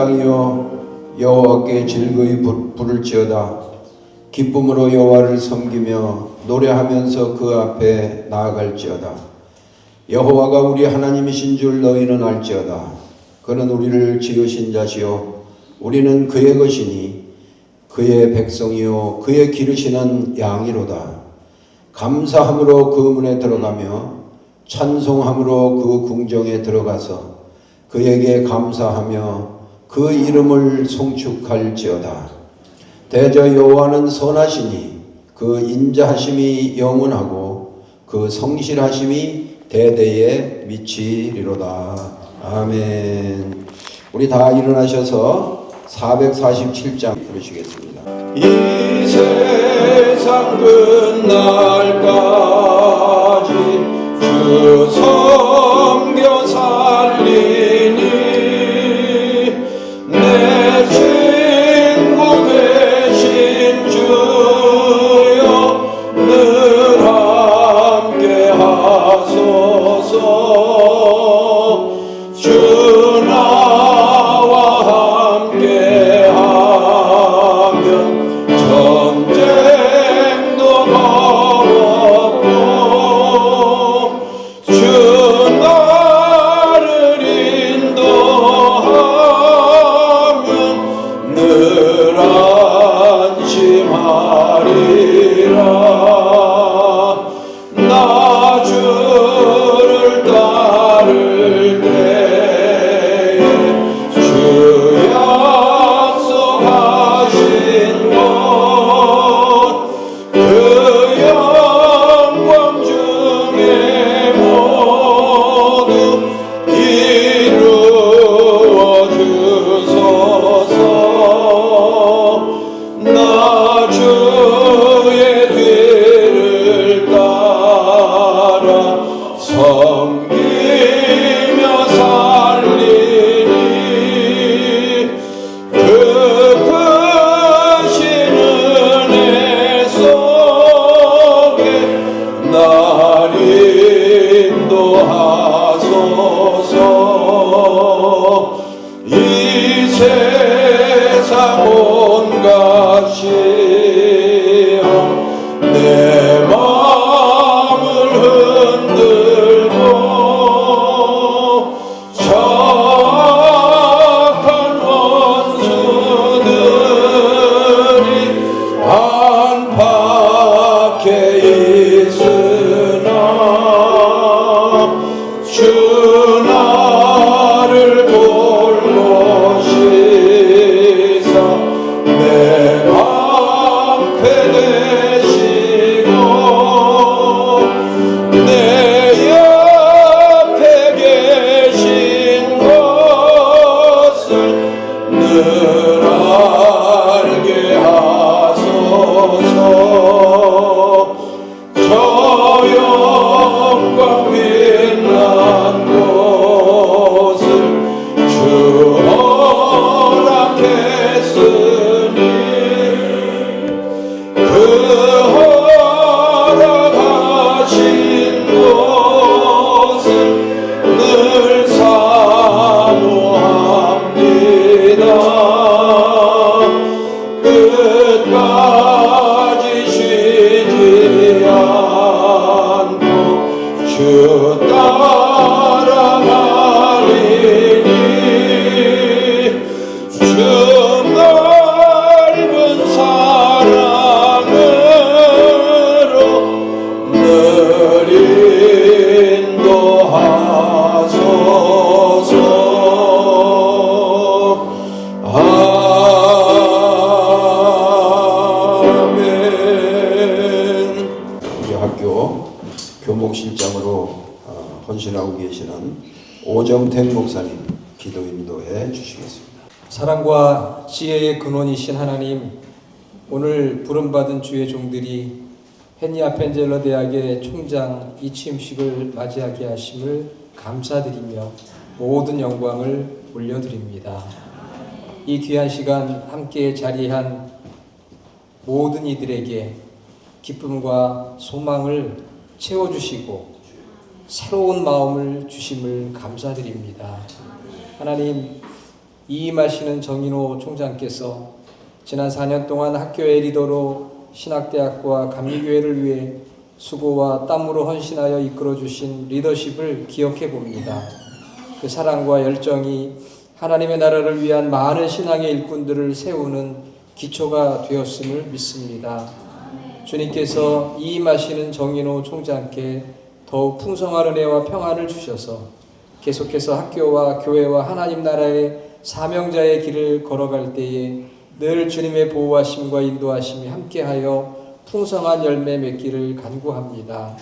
땅이여 여호와께 즐거이 부를지어다. 기쁨으로 여호와를 섬기며 노래하면서 그 앞에 나아갈지어다. 여호와가 우리 하나님이신 줄 너희는 알지어다. 그는 우리를 지으신 자시요 우리는 그의 것이니 그의 백성이요 그의 기르시는 양이로다. 감사함으로 그 문에 들어가며 찬송함으로 그 궁정에 들어가서 그에게 감사하며 그 이름을 송축할지어다. 대저 여호와는 선하시니 그 인자하심이 영원하고 그 성실하심이 대대에 미치리로다. 아멘. 우리 다 일어나셔서 447장 부르시겠습니다. 이 세상 끝날까지 주 섬겨 살리니 내 친구 되신 주여 늘 함께 하소서. 주 나와 함께 하면 전쟁도 없고 주 나를 인도하면 늘 안심하리라. 나 주를 따를 때에 주 약속하신 것 그 영광 중에 모두 이루어 주소서. 나 주의 뒤를 따라 섬기며 살리니 그 크신 은혜 속에 날 인도하소서. 이 세상 온갖 시험 내 마음을 흔들고 착한 원수들이 안팎에 있으나 주 나를 돌보시사 내 방패 되시고 내 옆에 계신 것을 늘 알게 하소서. 저 영광 빛난 곳을 주 허락했으니 그 허락하신 곳을 늘 사모합니다. 끝까지 쉬지 않고 주 따라가리니 주 넓은 사랑으로 늘 인도하소서. 아멘. 우리 학교 교목실장으로 헌신하고 계시는 오정택 목사님 기도 인도해 주시겠습니다. 사랑과 지혜의 근원이신 하나님, 오늘 부름받은 주의 종들이 헨리아 펜젤러 대학의 총장 이 취임식을 맞이하게 하심을 감사드리며 모든 영광을 올려드립니다. 이 귀한 시간 함께 자리한 모든 이들에게 기쁨과 소망을 채워주시고 새로운 마음을 주심을 감사드립니다. 하나님, 이임하시는 정인호 총장께서 지난 4년 동안 학교의 리더로 신학대학과 감리교회를 위해 수고와 땀으로 헌신하여 이끌어주신 리더십을 기억해 봅니다. 그 사랑과 열정이 하나님의 나라를 위한 많은 신앙의 일꾼들을 세우는 기초가 되었음을 믿습니다. 주님께서 이임하시는 정인호 총장께 더욱 풍성한 은혜와 평안을 주셔서 계속해서 학교와 교회와 하나님 나라의 사명자의 길을 걸어갈 때에 늘 주님의 보호하심과 인도하심이 함께하여 풍성한 열매 맺기를 간구합니다.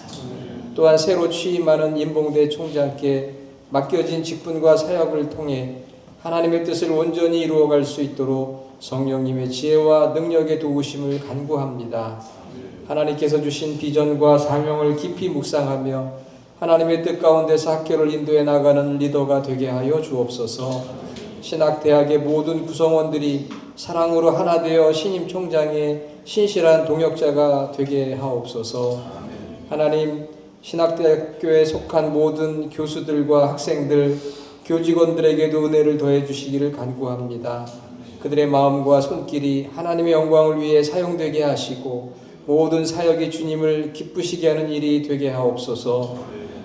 또한 새로 취임하는 임봉대 총장께 맡겨진 직분과 사역을 통해 하나님의 뜻을 온전히 이루어갈 수 있도록 성령님의 지혜와 능력의 도우심을 간구합니다. 하나님께서 주신 비전과 사명을 깊이 묵상하며 하나님의 뜻 가운데서 학교를 인도해 나가는 리더가 되게 하여 주옵소서. 신학대학의 모든 구성원들이 사랑으로 하나 되어 신임 총장의 신실한 동역자가 되게 하옵소서. 하나님, 신학대학교에 속한 모든 교수들과 학생들, 교직원들에게도 은혜를 더해 주시기를 간구합니다. 그들의 마음과 손길이 하나님의 영광을 위해 사용되게 하시고 모든 사역이 주님을 기쁘시게 하는 일이 되게 하옵소서.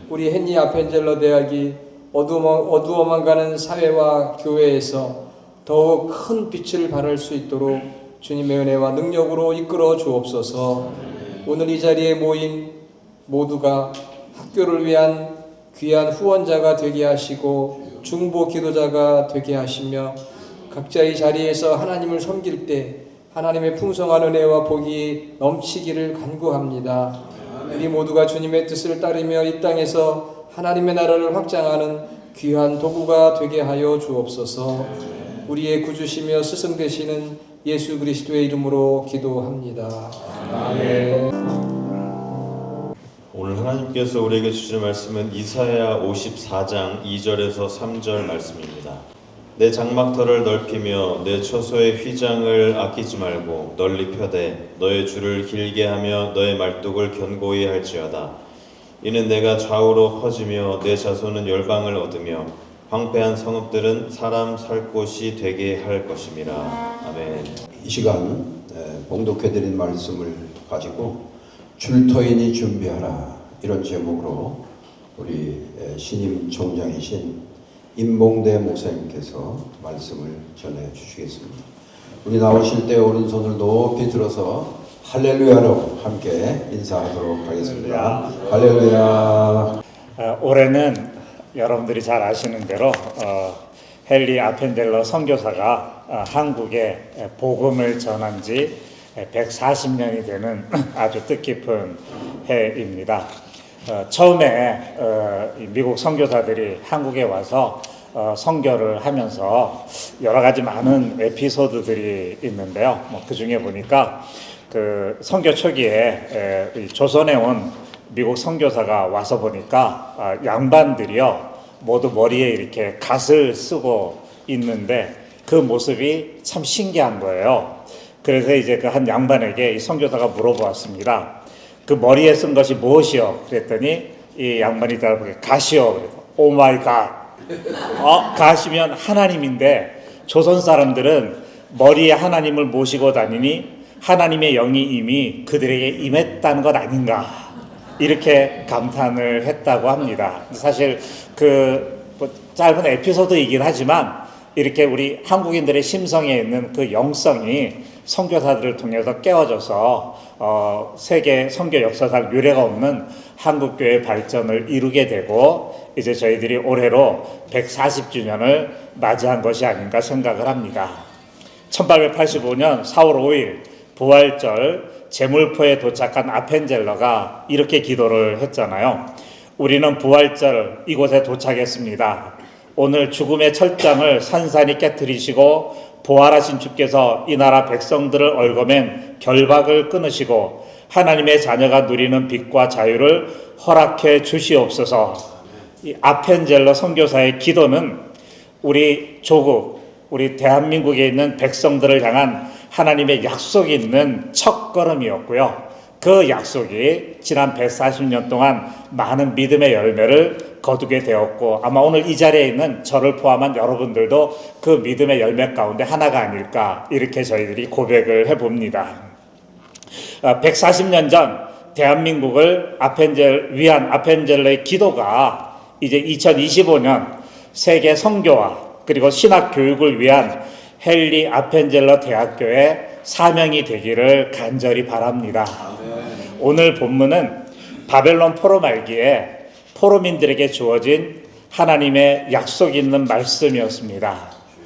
우리 헨리 아펜젤러 대학이 어두워만 가는 사회와 교회에서 더욱 큰 빛을 발할 수 있도록 주님의 은혜와 능력으로 이끌어 주옵소서. 오늘 이 자리에 모인 모두가 학교를 위한 귀한 후원자가 되게 하시고 중보 기도자가 되게 하시며 각자의 자리에서 하나님을 섬길 때 하나님의 풍성한 은혜와 복이 넘치기를 간구합니다. 우리 모두가 주님의 뜻을 따르며 이 땅에서 하나님의 나라를 확장하는 귀한 도구가 되게 하여 주옵소서. 우리의 구주시며 스승 되시는 예수 그리스도의 이름으로 기도합니다. 아멘. 오늘 하나님께서 우리에게 주신 말씀은 이사야 54장 2절에서 3절 말씀입니다. 내 장막터를 넓히며 내 처소의 휘장을 아끼지 말고 널리 펴되 너의 줄을 길게 하며 너의 말뚝을 견고히 할지어다. 이는 내가 좌우로 퍼지며 내 자손은 열방을 얻으며 황폐한 성읍들은 사람 살 곳이 되게 할 것임이라. 아멘. 이 시간 봉독해드린 말씀을 가지고 줄터이니 준비하라, 이런 제목으로 우리 신임 총장이신 임봉대 목사님께서 말씀을 전해 주시겠습니다. 우리 나오실 때 오른손을 높이 들어서 할렐루야로 함께 인사하도록 하겠습니다. 할렐루야. 올해는 여러분들이 잘 아시는 대로 헨리 아펜젤러 선교사가 한국에 복음을 전한 지 140년이 되는 아주 뜻깊은 해입니다. 처음에 미국 선교사들이 한국에 와서 선교를 하면서 여러 가지 많은 에피소드들이 있는데요. 그 중에 보니까 그 선교 초기에 조선에 온 미국 선교사가 와서 보니까 양반들이요 모두 머리에 이렇게 갓을 쓰고 있는데 그 모습이 참 신기한 거예요. 그래서 이제 그 한 양반에게 이 선교사가 물어보았습니다. 그 머리에 쓴 것이 무엇이요? 그랬더니 이 양반이 대답하기를 갓이요. 오 마이 갓. 갓이면 하나님인데 조선 사람들은 머리에 하나님을 모시고 다니니 하나님의 영이 이미 그들에게 임했다는 것 아닌가, 이렇게 감탄을 했다고 합니다. 사실 뭐 짧은 에피소드이긴 하지만 이렇게 우리 한국인들의 심성에 있는 그 영성이 선교사들을 통해서 깨워져서 세계 선교 역사상 유례가 없는 한국교회 발전을 이루게 되고 이제 저희들이 올해로 140주년을 맞이한 것이 아닌가 생각을 합니다. 1885년 4월 5일 부활절 제물포에 도착한 아펜젤러가 이렇게 기도를 했잖아요. 우리는 부활절 이곳에 도착했습니다. 오늘 죽음의 철장을 산산히 깨트리시고 부활하신 주께서 이 나라 백성들을 얽어맨 결박을 끊으시고 하나님의 자녀가 누리는 빛과 자유를 허락해 주시옵소서. 이 아펜젤러 선교사의 기도는 우리 조국, 우리 대한민국에 있는 백성들을 향한 하나님의 약속이 있는 첫걸음이었고요. 그 약속이 지난 140년 동안 많은 믿음의 열매를 거두게 되었고, 아마 오늘 이 자리에 있는 저를 포함한 여러분들도 그 믿음의 열매 가운데 하나가 아닐까, 이렇게 저희들이 고백을 해봅니다. 140년 전 대한민국을 위한 아펜젤러의 기도가 이제 2025년 세계 선교와 그리고 신학 교육을 위한 헨리 아펜젤러 대학교의 사명이 되기를 간절히 바랍니다. 오늘 본문은 바벨론 포로 말기에 포로민들에게 주어진 하나님의 약속 있는 말씀이었습니다.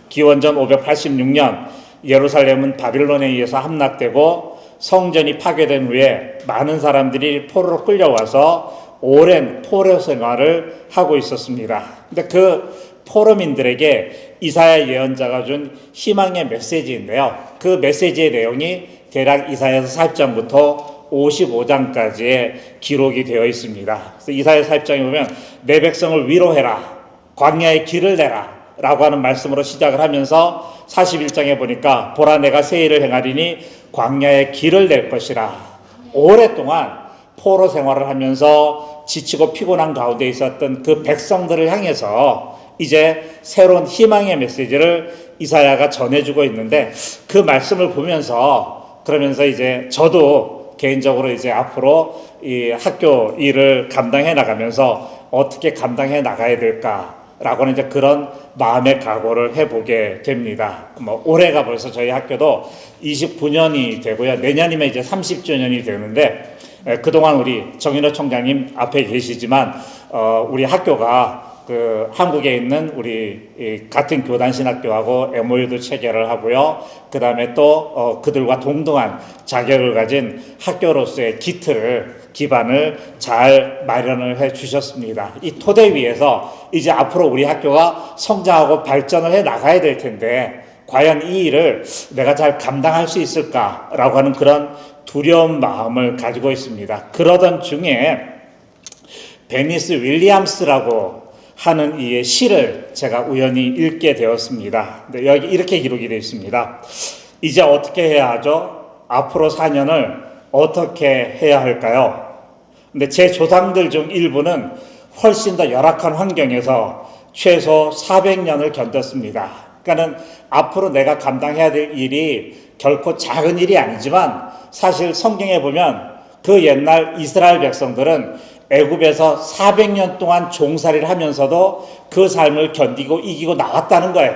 기원전 586년 예루살렘은 바빌론에 의해서 함락되고 성전이 파괴된 후에 많은 사람들이 포로로 끌려와서 오랜 포로 생활을 하고 있었습니다. 근데 그 포로민들에게 이사야 예언자가 준 희망의 메시지인데요. 그 메시지의 내용이 대략 이사야서 40장부터 55장까지의 기록이 되어 있습니다. 그래서 이사야 40장에 보면 내 백성을 위로해라, 광야의 길을 내라 라고 하는 말씀으로 시작을 하면서 41장에 보니까 보라 내가 새 일을 행하리니 광야의 길을 낼 것이라. 오랫동안 포로 생활을 하면서 지치고 피곤한 가운데 있었던 그 백성들을 향해서 이제 새로운 희망의 메시지를 이사야가 전해주고 있는데, 그 말씀을 보면서 그러면서 이제 저도 개인적으로 이제 앞으로 이 학교 일을 감당해 나가면서 어떻게 감당해 나가야 될까라고 하는 이제 그런 마음의 각오를 해보게 됩니다. 올해가 벌써 저희 학교도 29년이 되고요. 내년이면 이제 30주년이 되는데, 그동안 우리 정인호 총장님 앞에 계시지만 우리 학교가 그 한국에 있는 우리 같은 교단 신학교하고 MOU도 체결을 하고요. 그 다음에 또 그들과 동등한 자격을 가진 학교로서의 기반을 잘 마련을 해 주셨습니다. 이 토대 위에서 이제 앞으로 우리 학교가 성장하고 발전을 해 나가야 될 텐데, 과연 이 일을 내가 잘 감당할 수 있을까라고 하는 그런 두려운 마음을 가지고 있습니다. 그러던 중에 베니스 윌리엄스라고 하는 이 시를 제가 우연히 읽게 되었습니다. 근데 여기 이렇게 기록이 되어 있습니다. 이제 어떻게 해야 하죠? 앞으로 4년을 어떻게 해야 할까요? 근데 제 조상들 중 일부는 훨씬 더 열악한 환경에서 최소 400년을 견뎠습니다. 그러니까는 앞으로 내가 감당해야 될 일이 결코 작은 일이 아니지만, 사실 성경에 보면 그 옛날 이스라엘 백성들은 애굽에서 400년 동안 종살이를 하면서도 그 삶을 견디고 이기고 나왔다는 거예요.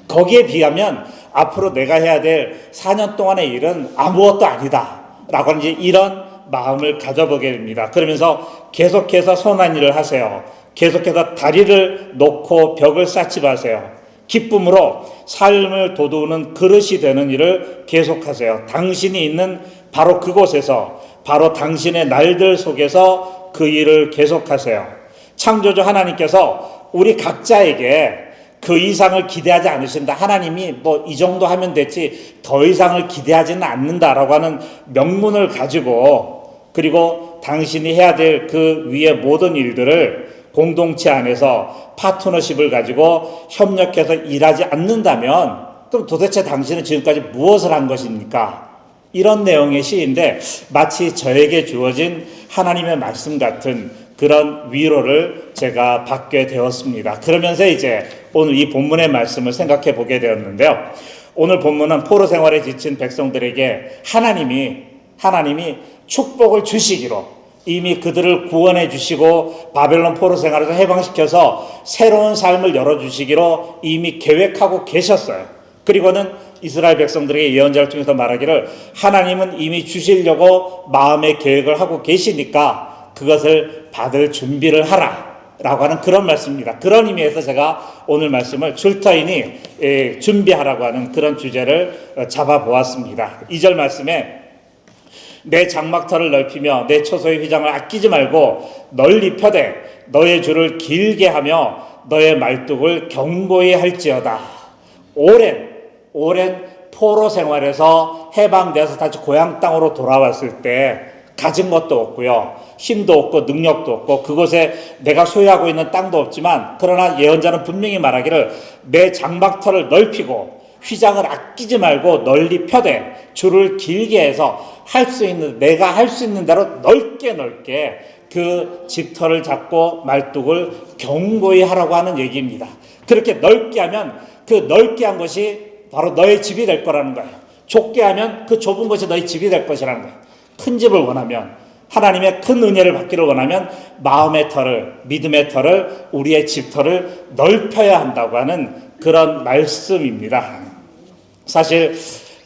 거기에 비하면 앞으로 내가 해야 될 4년 동안의 일은 아무것도 아니다 라고 하는 이제 이런 마음을 가져보게 됩니다. 그러면서 계속해서 선한 일을 하세요. 계속해서 다리를 놓고 벽을 쌓지 마세요. 기쁨으로 삶을 돋우는 그릇이 되는 일을 계속하세요. 당신이 있는 바로 그곳에서, 바로 당신의 날들 속에서 그 일을 계속하세요. 창조주 하나님께서 우리 각자에게 그 이상을 기대하지 않으신다. 하나님이 이 정도 하면 됐지 더 이상을 기대하지는 않는다라고 하는 명문을 가지고, 그리고 당신이 해야 될 그 위의 모든 일들을 공동체 안에서 파트너십을 가지고 협력해서 일하지 않는다면, 그럼 도대체 당신은 지금까지 무엇을 한 것입니까? 이런 내용의 시인데, 마치 저에게 주어진 하나님의 말씀 같은 그런 위로를 제가 받게 되었습니다. 그러면서 이제 오늘 이 본문의 말씀을 생각해 보게 되었는데요. 오늘 본문은 포로 생활에 지친 백성들에게 하나님이 축복을 주시기로, 이미 그들을 구원해 주시고 바벨론 포로 생활에서 해방시켜서 새로운 삶을 열어주시기로 이미 계획하고 계셨어요. 그리고는 이스라엘 백성들에게 예언자를 통해서 말하기를, 하나님은 이미 주시려고 마음의 계획을 하고 계시니까 그것을 받을 준비를 하라 라고 하는 그런 말씀입니다. 그런 의미에서 제가 오늘 말씀을 줄터이니 준비하라고 하는 그런 주제를 잡아보았습니다. 2절 말씀에 내 장막터를 넓히며 내 초소의 휘장을 아끼지 말고 널리 펴되 너의 줄을 길게 하며 너의 말뚝을 견고히 할지어다. 오랜 포로 생활에서 해방되어서 다시 고향 땅으로 돌아왔을 때 가진 것도 없고요, 힘도 없고 능력도 없고 그곳에 내가 소유하고 있는 땅도 없지만, 그러나 예언자는 분명히 말하기를 내 장막터를 넓히고 휘장을 아끼지 말고 널리 펴되 줄을 길게 해서 내가 할 수 있는 대로 넓게 그 집터를 잡고 말뚝을 견고히 하라고 하는 얘기입니다. 그렇게 넓게 하면 그 넓게 한 것이 바로 너의 집이 될 거라는 거예요. 좁게 하면 그 좁은 것이 너의 집이 될 것이라는 거예요. 큰 집을 원하면, 하나님의 큰 은혜를 받기를 원하면 마음의 터를, 믿음의 터를, 우리의 집터를 넓혀야 한다고 하는 그런 말씀입니다. 사실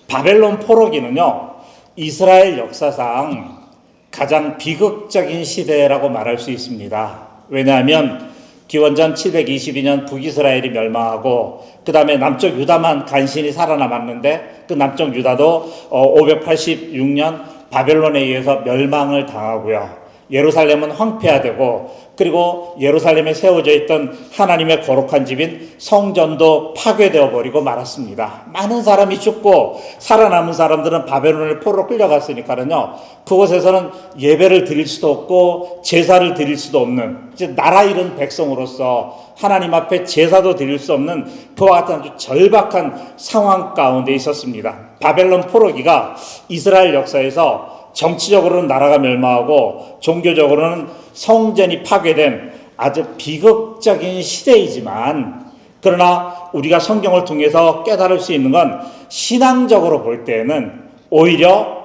바벨론 포로기는요, 이스라엘 역사상 가장 비극적인 시대라고 말할 수 있습니다. 왜냐하면 기원전 722년 북이스라엘이 멸망하고 그 다음에 남쪽 유다만 간신히 살아남았는데 그 남쪽 유다도 586년 바벨론에 의해서 멸망을 당하고요. 예루살렘은 황폐화되고 그리고 예루살렘에 세워져 있던 하나님의 거룩한 집인 성전도 파괴되어 버리고 말았습니다. 많은 사람이 죽고 살아남은 사람들은 바벨론의 포로로 끌려갔으니까요. 그곳에서는 예배를 드릴 수도 없고 제사를 드릴 수도 없는, 이제 나라 잃은 백성으로서 하나님 앞에 제사도 드릴 수 없는 그와 같은 아주 절박한 상황 가운데 있었습니다. 바벨론 포로기가 이스라엘 역사에서 정치적으로는 나라가 멸망하고 종교적으로는 성전이 파괴된 아주 비극적인 시대이지만, 그러나 우리가 성경을 통해서 깨달을 수 있는 건 신앙적으로 볼 때에는 오히려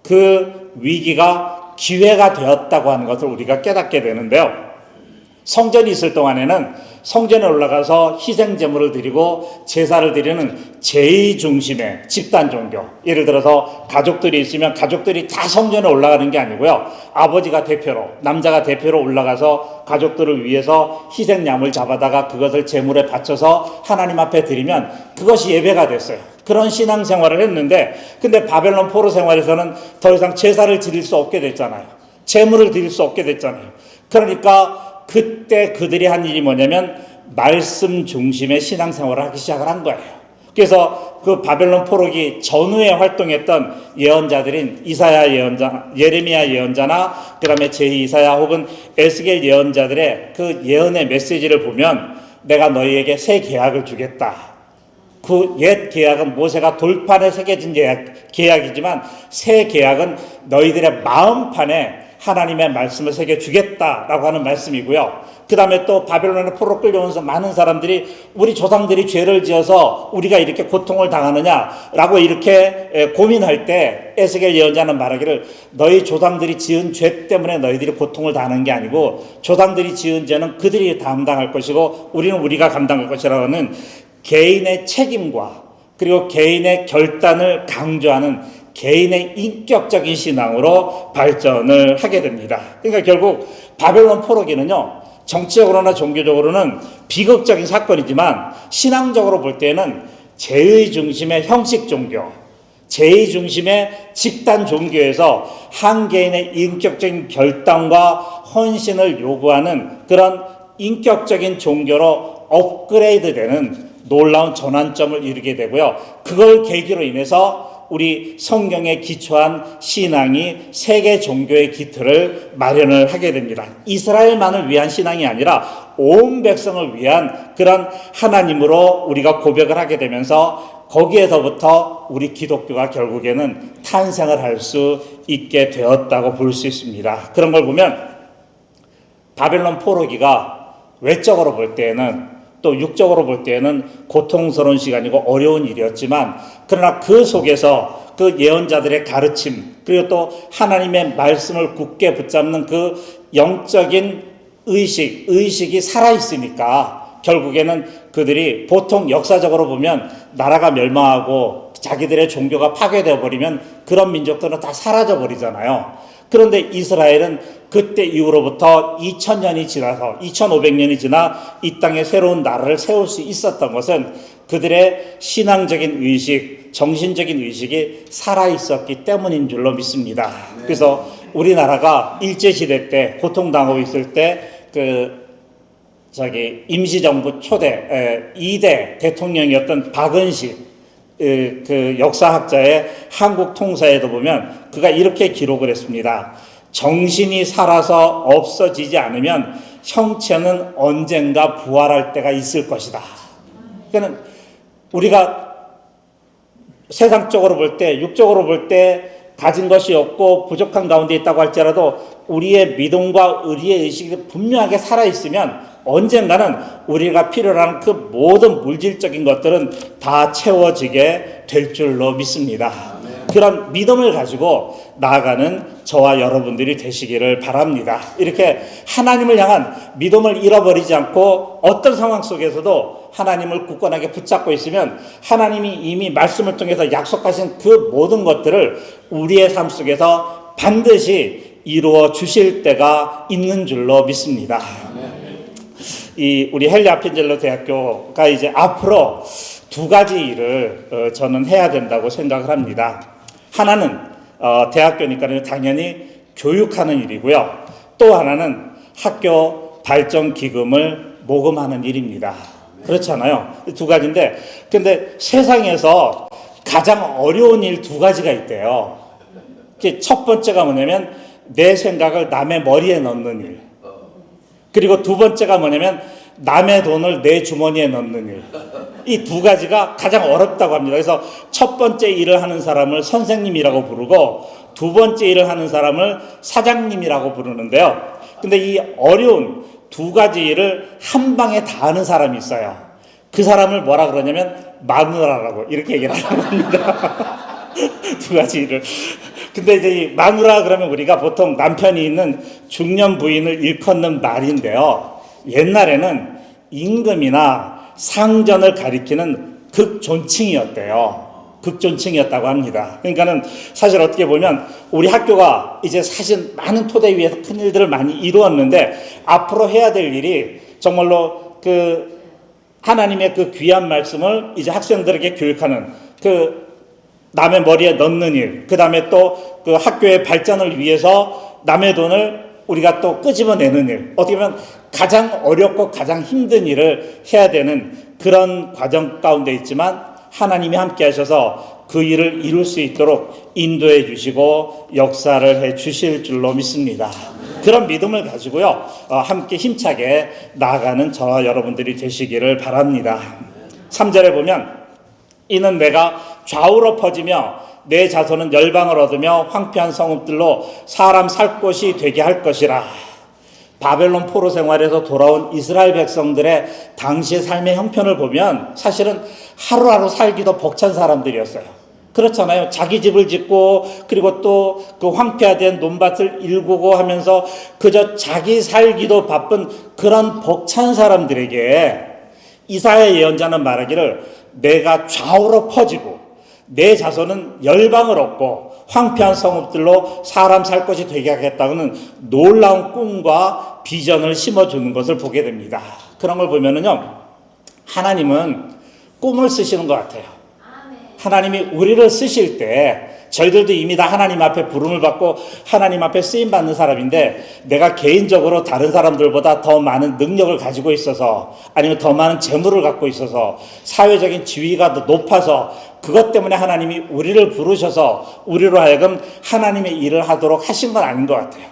그 위기가 기회가 되었다고 하는 것을 우리가 깨닫게 되는데요. 성전이 있을 동안에는 성전에 올라가서 희생 제물을 드리고 제사를 드리는 제2중심의 집단 종교, 예를 들어서 가족들이 있으면 가족들이 다 성전에 올라가는 게 아니고요, 아버지가 대표로, 남자가 대표로 올라가서 가족들을 위해서 희생양을 잡아다가 그것을 제물에 바쳐서 하나님 앞에 드리면 그것이 예배가 됐어요. 그런 신앙생활을 했는데, 근데 바벨론 포로 생활에서는 더 이상 제사를 드릴 수 없게 됐잖아요. 제물을 드릴 수 없게 됐잖아요. 그러니까 그때 그들이 한 일이 뭐냐면 말씀 중심의 신앙생활을 하기 시작을 한 거예요. 그래서 그 바벨론 포로기 전후에 활동했던 예언자들인 이사야 예언자, 예레미야 예언자나 그 다음에 제2이사야 혹은 에스겔 예언자들의 그 예언의 메시지를 보면 내가 너희에게 새 계약을 주겠다. 그 옛 계약은 모세가 돌판에 새겨진 계약이지만 새 계약은 너희들의 마음판에 하나님의 말씀을 새겨주겠다라고 하는 말씀이고요. 그 다음에 또 바벨론의 포로 끌려오면서 많은 사람들이 우리 조상들이 죄를 지어서 우리가 이렇게 고통을 당하느냐라고 이렇게 고민할 때 에스겔 예언자는 말하기를 너희 조상들이 지은 죄 때문에 너희들이 고통을 당하는 게 아니고 조상들이 지은 죄는 그들이 감당할 것이고 우리는 우리가 감당할 것이라는 개인의 책임과 그리고 개인의 결단을 강조하는 개인의 인격적인 신앙으로 발전을 하게 됩니다. 그러니까 결국 바벨론 포로기는요, 정치적으로나 종교적으로는 비극적인 사건이지만 신앙적으로 볼 때는 제의 중심의 형식 종교, 제의 중심의 집단 종교에서 한 개인의 인격적인 결단과 헌신을 요구하는 그런 인격적인 종교로 업그레이드되는 놀라운 전환점을 이루게 되고요. 그걸 계기로 인해서 우리 성경에 기초한 신앙이 세계 종교의 기틀을 마련을 하게 됩니다. 이스라엘만을 위한 신앙이 아니라 온 백성을 위한 그런 하나님으로 우리가 고백을 하게 되면서 거기에서부터 우리 기독교가 결국에는 탄생을 할 수 있게 되었다고 볼 수 있습니다. 그런 걸 보면 바벨론 포로기가 외적으로 볼 때에는 또 육적으로 볼 때에는 고통스러운 시간이고 어려운 일이었지만 그러나 그 속에서 그 예언자들의 가르침 그리고 또 하나님의 말씀을 굳게 붙잡는 그 영적인 의식이 살아있으니까 결국에는 그들이 보통 역사적으로 보면 나라가 멸망하고 자기들의 종교가 파괴되어 버리면 그런 민족들은 다 사라져 버리잖아요. 그런데 이스라엘은 그때 이후로부터 2000년이 지나서 2500년이 지나 이 땅에 새로운 나라를 세울 수 있었던 것은 그들의 신앙적인 의식, 정신적인 의식이 살아있었기 때문인 줄로 믿습니다. 그래서 우리나라가 일제시대 때 고통당하고 있을 때 임시정부 초대 2대 대통령이었던 박은식 그 역사학자의 한국 통사에도 보면 그가 이렇게 기록을 했습니다. 정신이 살아서 없어지지 않으면 형체는 언젠가 부활할 때가 있을 것이다. 그러니까 우리가 세상적으로 볼 때, 육적으로 볼 때 가진 것이 없고 부족한 가운데 있다고 할지라도 우리의 믿음과 의리의 의식이 분명하게 살아있으면 언젠가는 우리가 필요로 하는 그 모든 물질적인 것들은 다 채워지게 될 줄로 믿습니다. 그런 믿음을 가지고 나아가는 저와 여러분들이 되시기를 바랍니다. 이렇게 하나님을 향한 믿음을 잃어버리지 않고 어떤 상황 속에서도 하나님을 굳건하게 붙잡고 있으면 하나님이 이미 말씀을 통해서 약속하신 그 모든 것들을 우리의 삶 속에서 반드시 이루어 주실 때가 있는 줄로 믿습니다. 이 우리 헨리 아펜젤러 대학교가 이제 앞으로 두 가지 일을 저는 해야 된다고 생각을 합니다. 하나는 대학교니까 당연히 교육하는 일이고요. 또 하나는 학교 발전 기금을 모금하는 일입니다. 그렇잖아요. 두 가지인데, 근데 세상에서 가장 어려운 일 두 가지가 있대요. 첫 번째가 뭐냐면 내 생각을 남의 머리에 넣는 일. 그리고 두 번째가 뭐냐면 남의 돈을 내 주머니에 넣는 일. 이 두 가지가 가장 어렵다고 합니다. 그래서 첫 번째 일을 하는 사람을 선생님이라고 부르고 두 번째 일을 하는 사람을 사장님이라고 부르는데요. 근데 이 어려운 두 가지 일을 한 방에 다 하는 사람이 있어요. 그 사람을 뭐라 그러냐면 마누라라고 이렇게 얘기를 하는 겁니다. 두 가지 일을. 근데 이제 이 마누라 그러면 우리가 보통 남편이 있는 중년 부인을 일컫는 말인데요. 옛날에는 임금이나 상전을 가리키는 극존칭이었대요. 극존칭이었다고 합니다. 그러니까는 사실 어떻게 보면 우리 학교가 이제 사실 많은 토대 위에서 큰 일들을 많이 이루었는데 앞으로 해야 될 일이 정말로 그 하나님의 그 귀한 말씀을 이제 학생들에게 교육하는 그 남의 머리에 넣는 일, 그 다음에 또 그 학교의 발전을 위해서 남의 돈을 우리가 또 끄집어내는 일, 어떻게 보면 가장 어렵고 가장 힘든 일을 해야 되는 그런 과정 가운데 있지만 하나님이 함께 하셔서 그 일을 이룰 수 있도록 인도해 주시고 역사를 해 주실 줄로 믿습니다. 그런 믿음을 가지고요, 함께 힘차게 나아가는 저와 여러분들이 되시기를 바랍니다. 3절에 보면 이는 내가 좌우로 퍼지며 내 자손은 열방을 얻으며 황폐한 성읍들로 사람 살 곳이 되게 할 것이라. 바벨론 포로 생활에서 돌아온 이스라엘 백성들의 당시의 삶의 형편을 보면 사실은 하루하루 살기도 벅찬 사람들이었어요. 그렇잖아요. 자기 집을 짓고 그리고 또 그 황폐화된 논밭을 일구고 하면서 그저 자기 살기도 바쁜 그런 벅찬 사람들에게 이사야 예언자는 말하기를 내가 좌우로 퍼지고 내 자손은 열방을 얻고 황폐한 성읍들로 사람 살 것이 되게 하겠다는 놀라운 꿈과 비전을 심어주는 것을 보게 됩니다. 그런 걸 보면은요, 하나님은 꿈을 쓰시는 것 같아요. 하나님이 우리를 쓰실 때 저희들도 이미 다 하나님 앞에 부름을 받고 하나님 앞에 쓰임받는 사람인데 내가 개인적으로 다른 사람들보다 더 많은 능력을 가지고 있어서 아니면 더 많은 재물을 갖고 있어서 사회적인 지위가 더 높아서 그것 때문에 하나님이 우리를 부르셔서 우리로 하여금 하나님의 일을 하도록 하신 건 아닌 것 같아요.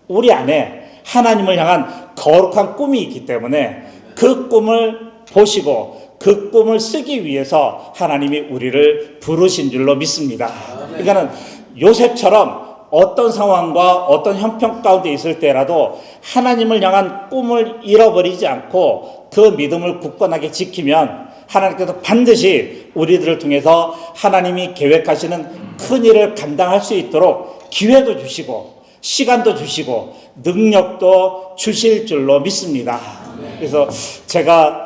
우리 안에 하나님을 향한 거룩한 꿈이 있기 때문에 그 꿈을 보시고 그 꿈을 쓰기 위해서 하나님이 우리를 부르신 줄로 믿습니다. 그러니까는 요셉처럼 어떤 상황과 어떤 형편 가운데 있을 때라도 하나님을 향한 꿈을 잃어버리지 않고 그 믿음을 굳건하게 지키면 하나님께서 반드시 우리들을 통해서 하나님이 계획하시는 큰 일을 감당할 수 있도록 기회도 주시고 시간도 주시고 능력도 주실 줄로 믿습니다. 그래서 제가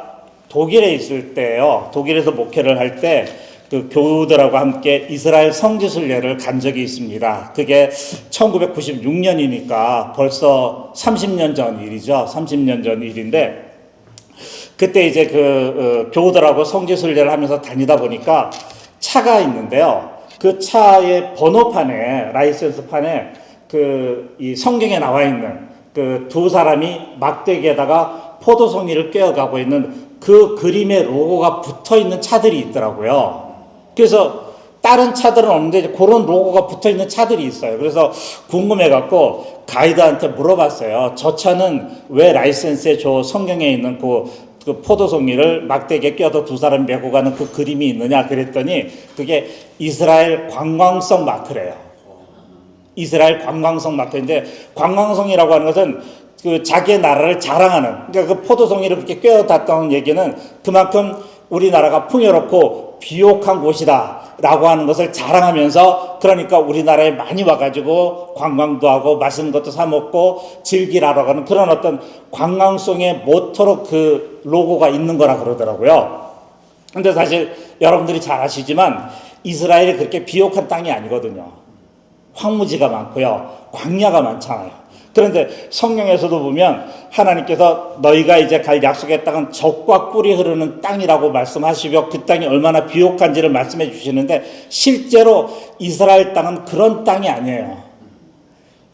독일에 있을 때요, 독일에서 목회를 할 때 그 교우들하고 함께 이스라엘 성지순례를 간 적이 있습니다. 그게 1996년이니까 벌써 30년 전 일이죠. 30년 전 일인데 그때 이제 교우들하고 성지순례를 하면서 다니다 보니까 차가 있는데요. 그 차의 번호판에, 라이센스판에 이 성경에 나와 있는 그 두 사람이 막대기에다가 포도송이를 꿰어가고 있는 그 그림의 로고가 붙어 있는 차들이 있더라고요. 그래서 다른 차들은 없는데 그런 로고가 붙어 있는 차들이 있어요. 그래서 궁금해갖고 가이드한테 물어봤어요. 저 차는 왜 라이센스에 저 성경에 있는 그 포도송이를 막대기에 껴도 두 사람이 메고 가는 그 그림이 있느냐 그랬더니 그게 이스라엘 관광성 마크래요. 이스라엘 관광성 마트인데, 관광성이라고 하는 것은 그 자기의 나라를 자랑하는, 그러니까 그 포도송이를 그렇게 꿰어탔다는 얘기는 그만큼 우리나라가 풍요롭고 비옥한 곳이다 라고 하는 것을 자랑하면서, 그러니까 우리나라에 많이 와가지고 관광도 하고 맛있는 것도 사 먹고 즐기라고 하는 그런 어떤 관광성의 모토로 그 로고가 있는 거라 그러더라고요. 근데 사실 여러분들이 잘 아시지만 이스라엘이 그렇게 비옥한 땅이 아니거든요. 황무지가 많고요, 광야가 많잖아요. 그런데 성경에서도 보면 하나님께서 너희가 이제 갈 약속의 땅은 젖과 꿀이 흐르는 땅이라고 말씀하시며 그 땅이 얼마나 비옥한지를 말씀해 주시는데, 실제로 이스라엘 땅은 그런 땅이 아니에요.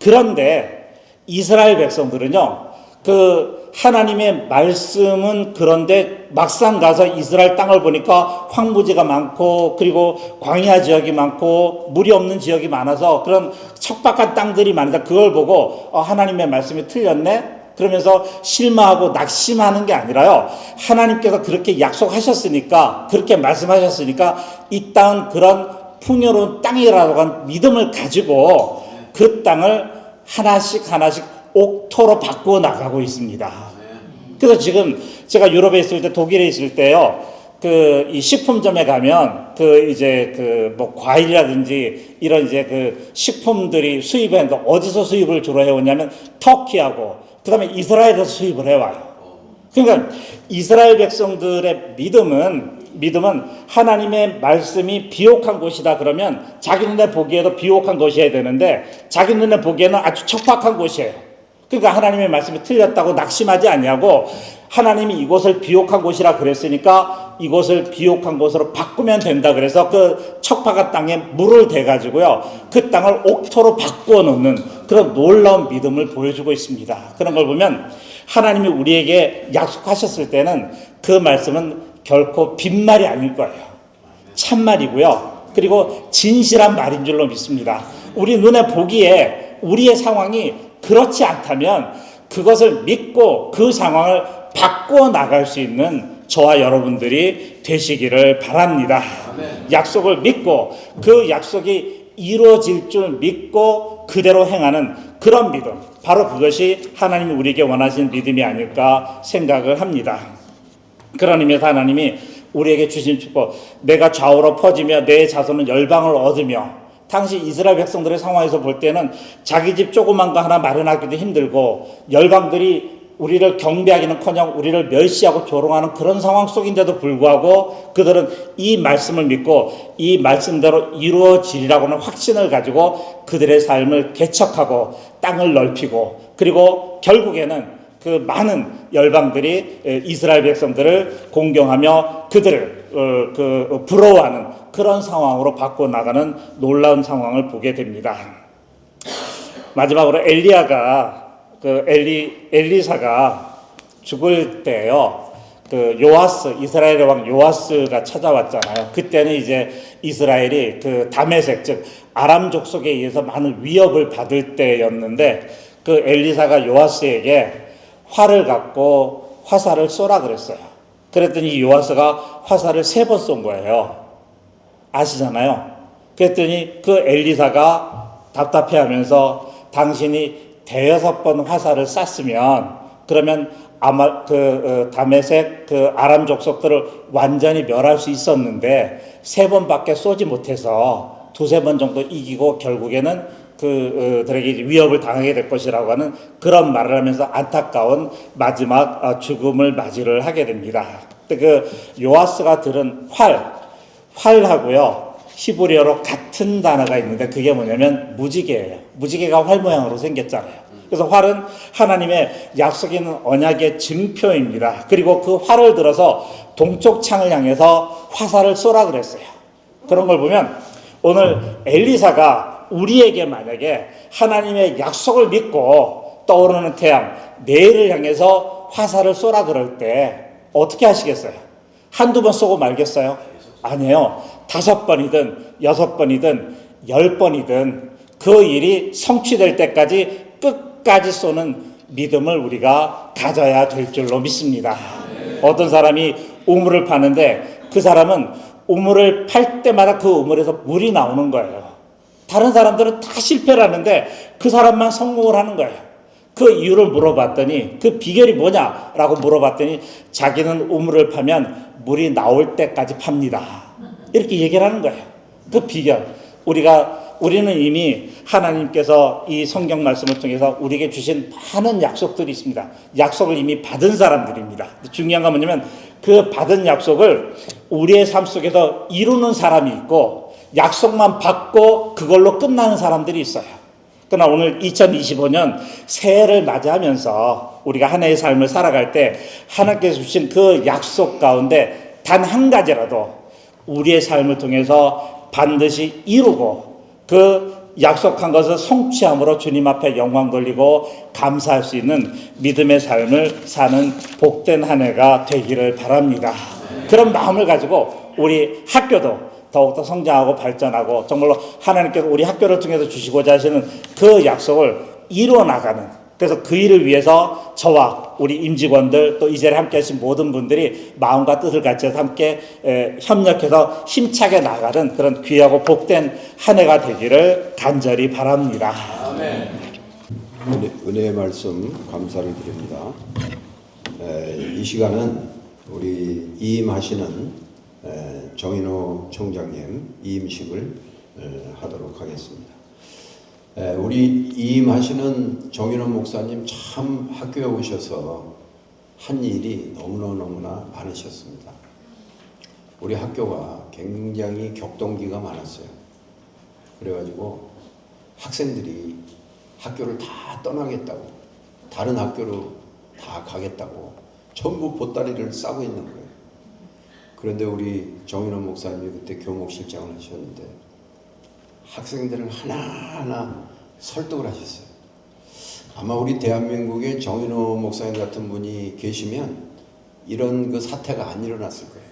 그런데 이스라엘 백성들은요, 그 하나님의 말씀은 그런데 막상 가서 이스라엘 땅을 보니까 황무지가 많고, 그리고 광야 지역이 많고, 물이 없는 지역이 많아서 그런 척박한 땅들이 많아서 그걸 보고 하나님의 말씀이 틀렸네? 그러면서 실망하고 낙심하는 게 아니라요, 하나님께서 그렇게 약속하셨으니까, 그렇게 말씀하셨으니까 이 땅은 그런 풍요로운 땅이라고 하는 믿음을 가지고 그 땅을 하나씩 하나씩 옥토로 바꾸어 나가고 있습니다. 그래서 지금 제가 유럽에 있을 때, 독일에 있을 때요, 그 이 식품점에 가면 그 이제 그 뭐 과일이라든지 이런 이제 그 식품들이 수입했는데, 어디서 수입을 주로 해오냐면 터키하고 그다음에 이스라엘에서 수입을 해와요. 그러니까 이스라엘 백성들의 믿음은 하나님의 말씀이 비옥한 곳이다 그러면 자기 눈에 보기에도 비옥한 곳이어야 되는데, 자기 눈에 보기에는 아주 척박한 곳이에요. 그러니까 하나님의 말씀이 틀렸다고 낙심하지 아니하고, 하나님이 이곳을 비옥한 곳이라 그랬으니까 이곳을 비옥한 곳으로 바꾸면 된다 그래서 그 척박한 땅에 물을 대가지고요, 그 땅을 옥토로 바꾸어 놓는 그런 놀라운 믿음을 보여주고 있습니다. 그런 걸 보면 하나님이 우리에게 약속하셨을 때는 그 말씀은 결코 빈말이 아닐 거예요. 참말이고요, 그리고 진실한 말인 줄로 믿습니다. 우리 눈에 보기에 우리의 상황이 그렇지 않다면 그것을 믿고 그 상황을 바꾸어 나갈 수 있는 저와 여러분들이 되시기를 바랍니다. 약속을 믿고 그 약속이 이루어질 줄 믿고 그대로 행하는 그런 믿음, 바로 그것이 하나님이 우리에게 원하시는 믿음이 아닐까 생각을 합니다. 그런 의미에서 하나님이 우리에게 주신 축복, 내가 좌우로 퍼지며 내 자손은 열방을 얻으며, 당시 이스라엘 백성들의 상황에서 볼 때는 자기 집 조그만 거 하나 마련하기도 힘들고, 열방들이 우리를 경배하기는커녕 우리를 멸시하고 조롱하는 그런 상황 속인데도 불구하고 그들은 이 말씀을 믿고 이 말씀대로 이루어지리라고 하는 확신을 가지고 그들의 삶을 개척하고 땅을 넓히고, 그리고 결국에는 그 많은 열방들이 이스라엘 백성들을 공경하며 그들을 부러워하는 그런 상황으로 바꿔나가는 놀라운 상황을 보게 됩니다. 마지막으로 엘리사가 죽을 때요, 그 요아스, 이스라엘의 왕 요아스가 찾아왔잖아요. 그때는 이제 이스라엘이 그 다메섹, 즉 아람 족속에 의해서 많은 위협을 받을 때였는데, 그 엘리사가 요아스에게 활을 갖고 화살을 쏘라 그랬어요. 그랬더니 요아스가 화살을 3번 쏜 거예요. 아시잖아요. 그랬더니 그 엘리사가 답답해하면서 당신이 5번 화살을 쐈으면 그러면 아마 다메섹 그 아람 족속들을 완전히 멸할 수 있었는데 3번밖에 쏘지 못해서 2-3번 정도 이기고 결국에는 그들에게 위협을 당하게 될 것이라고 하는 그런 말을 하면서 안타까운 마지막 죽음을 맞이를 하게 됩니다. 그 요아스가 들은 활하고요, 히브리어로 같은 단어가 있는데 그게 뭐냐면 무지개예요. 무지개가 활 모양으로 생겼잖아요. 그래서 활은 하나님의 약속이 있는 언약의 증표입니다. 그리고 그 활을 들어서 동쪽 창을 향해서 화살을 쏘라 그랬어요. 그런 걸 보면 오늘 엘리사가 우리에게 만약에 하나님의 약속을 믿고 떠오르는 태양 내일을 향해서 화살을 쏘라 그럴 때 어떻게 하시겠어요? 1-2번 쏘고 말겠어요? 아니에요. 5번이든 6번이든 10번이든 그 일이 성취될 때까지 끝까지 쏘는 믿음을 우리가 가져야 될 줄로 믿습니다. 어떤 사람이 우물을 파는데 그 사람은 우물을 팔 때마다 그 우물에서 물이 나오는 거예요. 다른 사람들은 다 실패를 하는데 그 사람만 성공을 하는 거예요. 그 이유를 물어봤더니 그 비결이 뭐냐라고 물어봤더니 자기는 우물을 파면 물이 나올 때까지 팝니다. 이렇게 얘기를 하는 거예요. 그 비결. 우리는 이미 하나님께서 이 성경 말씀을 통해서 우리에게 주신 많은 약속들이 있습니다. 약속을 이미 받은 사람들입니다. 중요한 건 뭐냐면 그 받은 약속을 우리의 삶 속에서 이루는 사람이 있고 약속만 받고 그걸로 끝나는 사람들이 있어요. 그러나 오늘 2025년 새해를 맞이하면서 우리가 한 해의 삶을 살아갈 때 하나님께서 주신 그 약속 가운데 단 한 가지라도 우리의 삶을 통해서 반드시 이루고 그 약속한 것을 성취함으로 주님 앞에 영광 돌리고 감사할 수 있는 믿음의 삶을 사는 복된 한 해가 되기를 바랍니다. 그런 마음을 가지고 우리 학교도 더욱더 성장하고 발전하고 정말로 하나님께서 우리 학교를 통해서 주시고자 하시는 그 약속을 이루어 나가는, 그래서 그 일을 위해서 저와 우리 임직원들 또 이 자리에 함께 하신 모든 분들이 마음과 뜻을 같이해서 함께 협력해서 힘차게 나가는 그런 귀하고 복된 한 해가 되기를 간절히 바랍니다. 아멘. 은혜의 말씀 감사를 드립니다. 이 시간은 우리 이임하시는 정인호 총장님 이임식을 하도록 하겠습니다. 우리 이임하시는 정인호 목사님 참 학교에 오셔서 한 일이 너무나 많으셨습니다. 우리 학교가 굉장히 격동기가 많았어요. 그래가지고 학생들이 학교를 다 떠나겠다고, 다른 학교로 다 가겠다고 전부 보따리를 싸고 있는 거예요. 그런데 우리 정인호 목사님이 그때 교목실장을 하셨는데 학생들을 하나하나 설득을 하셨어요. 아마 우리 대한민국에 정인호 목사님 같은 분이 계시면 이런 그 사태가 안 일어났을 거예요.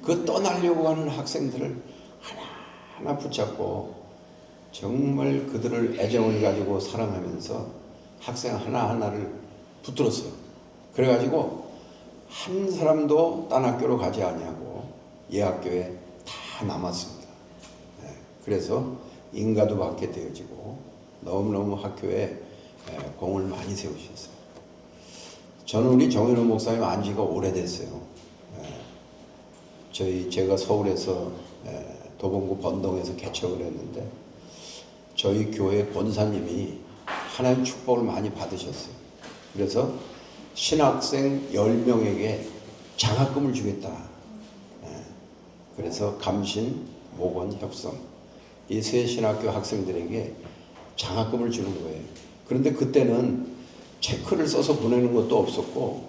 그 떠나려고 하는 학생들을 하나하나 붙잡고 정말 그들을 애정을 가지고 사랑하면서 학생 하나하나를 붙들었어요. 그래가지고 한 사람도 딴 학교로 가지 아니하고 이 학교에 다 남았습니다. 그래서 인가도 받게 되어지고 너무너무 학교에 공을 많이 세우셨어요. 저는 우리 정인호 목사님 안 지가 오래됐어요. 제가 서울에서 도봉구 번동에서 개척을 했는데 저희 교회 권사님이 하나님 축복을 많이 받으셨어요. 그래서 신학생 10명에게 장학금을 주겠다. 그래서 감신, 목원, 협성 이 세 신학교 학생들에게 장학금을 주는 거예요. 그런데 그때는 체크를 써서 보내는 것도 없었고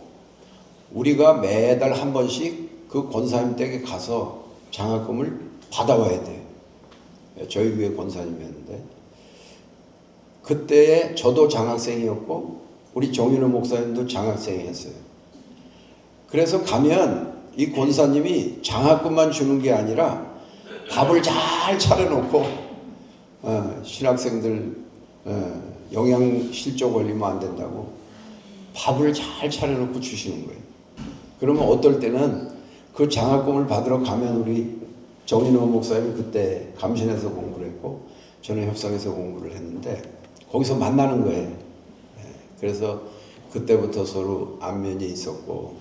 우리가 매달 한 번씩 그 권사님 댁에 가서 장학금을 받아와야 돼요. 저희 교회 권사님이었는데 그때 저도 장학생이었고 우리 정인호 목사님도 장학생이었어요. 그래서 가면 이 권사님이 장학금만 주는 게 아니라 밥을 잘 차려놓고 신학생들 영양실조 걸리면 안 된다고 밥을 잘 차려놓고 주시는 거예요. 그러면 어떨 때는 그 장학금을 받으러 가면 우리 정인호 목사님이 그때 감신에서 공부를 했고 저는 협성에서 공부를 했는데 거기서 만나는 거예요. 그래서 그때부터 서로 안면이 있었고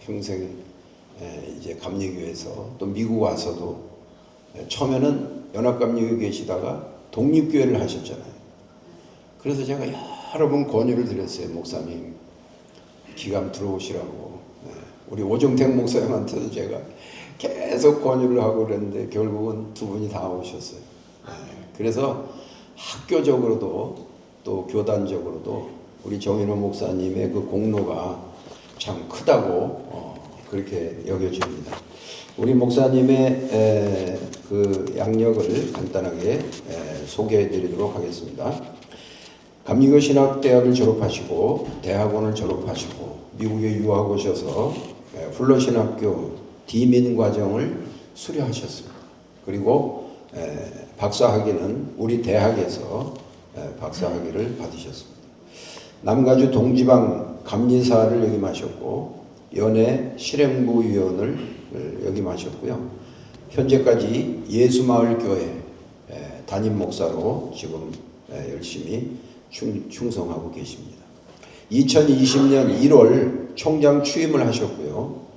평생 이제 감리교회에서 또 미국 와서도 처음에는 연합감리교회 계시다가 독립교회를 하셨잖아요. 그래서 제가 여러 번 권유를 드렸어요. 목사님 기감 들어오시라고. 우리 오정택 목사님한테도 제가 계속 권유를 하고 그랬는데 결국은 두 분이 다 오셨어요. 그래서 학교적으로도 또 교단적으로도 우리 정인호 목사님의 그 공로가 참 크다고 그렇게 여겨집니다. 우리 목사님의 그 양력을 간단하게 소개해 드리도록 하겠습니다. 감리교 신학대학을 졸업하시고 대학원을 졸업하시고 미국에 유학 오셔서 플러신학교 디민 과정을 수료하셨습니다. 그리고 박사학위는 우리 대학에서 박사학위를 받으셨습니다. 남가주 동지방 감리사를 역임하셨고 연해 실행부 위원을 역임하셨고요. 현재까지 예수마을 교회 담임 목사로 지금 열심히 충성하고 계십니다. 2020년 1월 총장 취임을 하셨고요.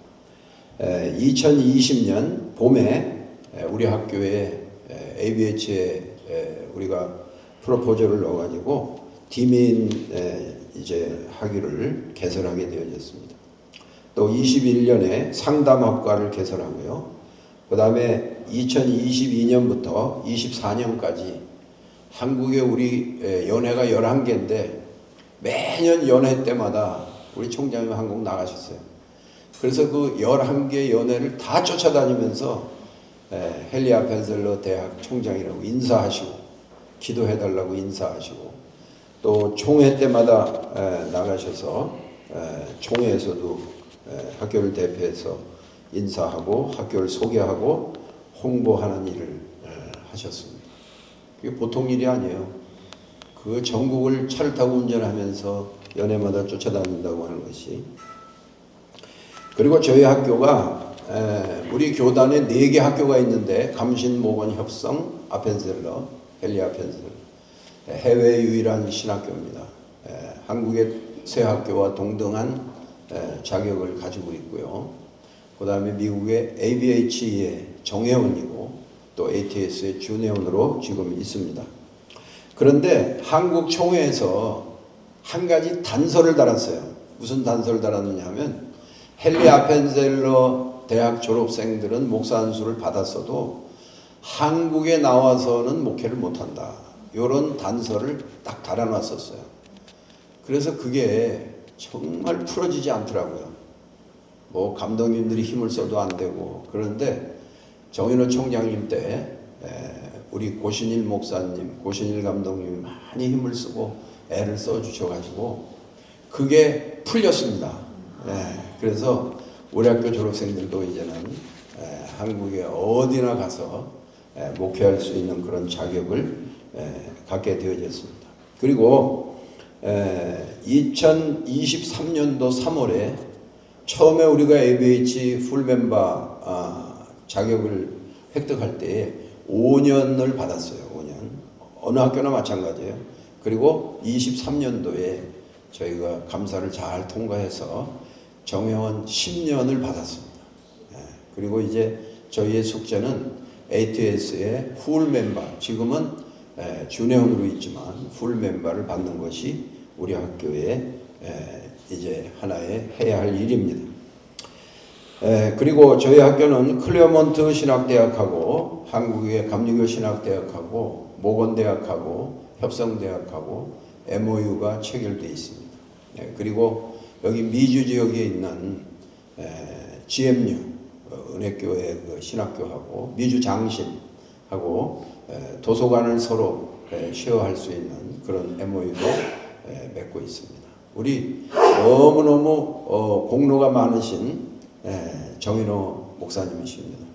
2020년 봄에 우리 학교에 ABH에 우리가 프로포저를 넣어가지고 디민 이제 학위를 개설하게 되어졌습니다. 또 21년에 상담학과를 개설하고요. 그 다음에 2022년부터 24년까지 한국에 우리 연회가 11개인데 매년 연회 때마다 우리 총장님 한국 나가셨어요. 그래서 그 11개 연회를 다 쫓아다니면서 헨리 아펜셀러 대학 총장이라고 인사하시고 기도해달라고 인사하시고 또 총회 때마다 나가셔서 총회에서도 학교를 대표해서 인사하고 학교를 소개하고 홍보하는 일을 하셨습니다. 그게 보통 일이 아니에요. 그 전국을 차를 타고 운전하면서 연회마다 쫓아다닌다고 하는 것이. 그리고 저희 학교가 우리 교단에 4개 학교가 있는데 감신, 목원, 협성, 아펜셀러, 헨리 아펜셀러 해외 유일한 신학교입니다. 한국의 새 학교와 동등한 자격을 가지고 있고요. 그 다음에 미국의 ABH의 정회원이고 또 ATS의 준회원으로 지금 있습니다. 그런데 한국 총회에서 한 가지 단서를 달았어요. 무슨 단서를 달았느냐 하면 헨리 아펜셀러 대학 졸업생들은 목사 안수를 받았어도 한국에 나와서는 목회를 못한다. 이런 단서를 딱 달아놨었어요. 그래서 그게 정말 풀어지지 않더라고요. 뭐 감독님들이 힘을 써도 안 되고. 그런데 정인호 총장님 때 우리 고신일 목사님, 고신일 감독님이 많이 힘을 쓰고 애를 써주셔가지고 그게 풀렸습니다. 그래서 우리 학교 졸업생들도 이제는 한국에 어디나 가서 목회할 수 있는 그런 자격을 갖게 되어졌습니다. 그리고 2023년도 3월에 처음에 우리가 ABH 풀멤버 자격을 획득할 때 5년을 받았어요. 5년. 어느 학교나 마찬가지예요. 그리고 23년도에 저희가 감사를 잘 통과해서 정회원 10년을 받았습니다. 그리고 이제 저희의 숙제는 ATS의 풀 멤버, 지금은 준회원으로 있지만 풀 멤버를 받는 것이 우리 학교의 이제 하나의 해야 할 일입니다. 그리고 저희 학교는 클레어몬트 신학대학하고 한국의 감리교 신학대학하고 모건대학하고 협성대학하고 MOU가 체결되어 있습니다. 그리고 여기 미주 지역에 있는 GMU 은혜교회 그 신학교하고 미주 장신하고 도서관을 서로 쉐어할 수 있는 그런 MOU도 맺고 있습니다. 우리 너무너무 공로가 많으신 정인호 목사님이십니다.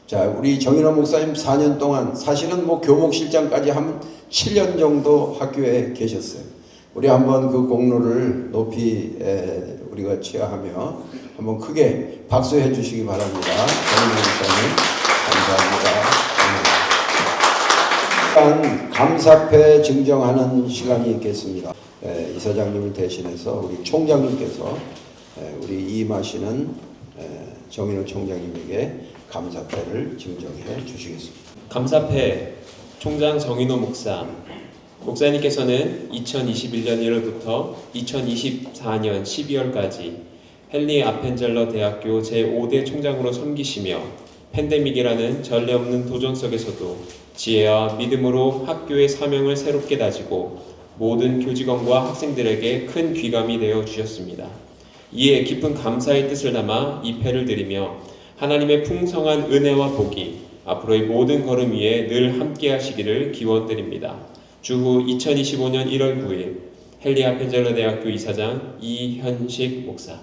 자, 우리 정인호 목사님 4년 동안 사실은 뭐 교목실장까지 한 7년 정도 학교에 계셨어요. 우리 한번 그 공로를 높이 우리가 취하하며 한번 크게 박수해 주시기 바랍니다. 정인호 목사님 감사합니다. 감사패 증정하는 시간이 있겠습니다. 이사장님을 대신해서 우리 총장님께서 우리 이임하시는 정인호 총장님에게 감사패를 증정해 주시겠습니다. 감사패 총장 정인호 목사. 목사님께서는 2021년 1월부터 2024년 12월까지 헨리 아펜젤러 대학교 제5대 총장으로 섬기시며 팬데믹이라는 전례 없는 도전 속에서도 지혜와 믿음으로 학교의 사명을 새롭게 다지고 모든 교직원과 학생들에게 큰 귀감이 되어 주셨습니다. 이에 깊은 감사의 뜻을 담아 이 패를 드리며 하나님의 풍성한 은혜와 복이 앞으로의 모든 걸음 위에 늘 함께 하시기를 기원드립니다. 주후 2025년 1월 9일 헨리 아펜젤러 대학교 이사장 이현식 목사.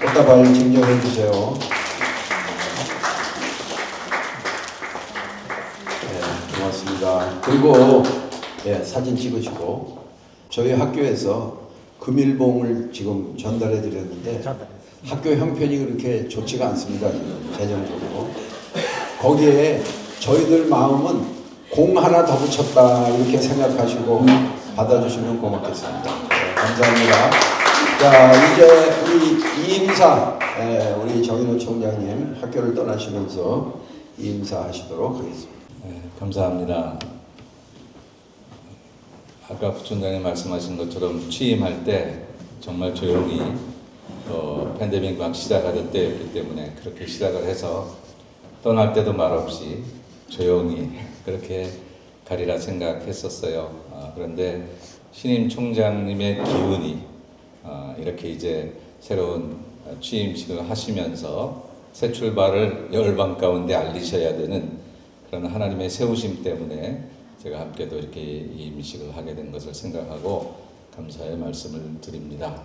꽃다발 증정해 주세요. 고맙습니다. 그리고 사진 찍으시고 저희 학교에서 금일봉을 지금 전달해 드렸는데 학교 형편이 그렇게 좋지가 않습니다. 지금 재정적으로. 거기에 저희들 마음은 공 하나 더 붙였다 이렇게 생각하시고 받아주시면 고맙겠습니다. 네, 감사합니다. 자, 이제 우리 이임사, 우리 정인호 총장님 학교를 떠나시면서 이임사 하시도록 하겠습니다. 네, 감사합니다. 아까 부총장님 말씀하신 것처럼 취임할 때 정말 조용히 팬데믹 막 시작하던 때였기 때문에 그렇게 시작을 해서 떠날 때도 말없이 조용히 그렇게 가리라 생각했었어요. 그런데 신임 총장님의 기운이 이렇게 이제 새로운 취임식을 하시면서 새 출발을 열방 가운데 알리셔야 되는 그런 하나님의 세우심 때문에 제가 함께도 이렇게 이 임식을 하게 된 것을 생각하고 감사의 말씀을 드립니다.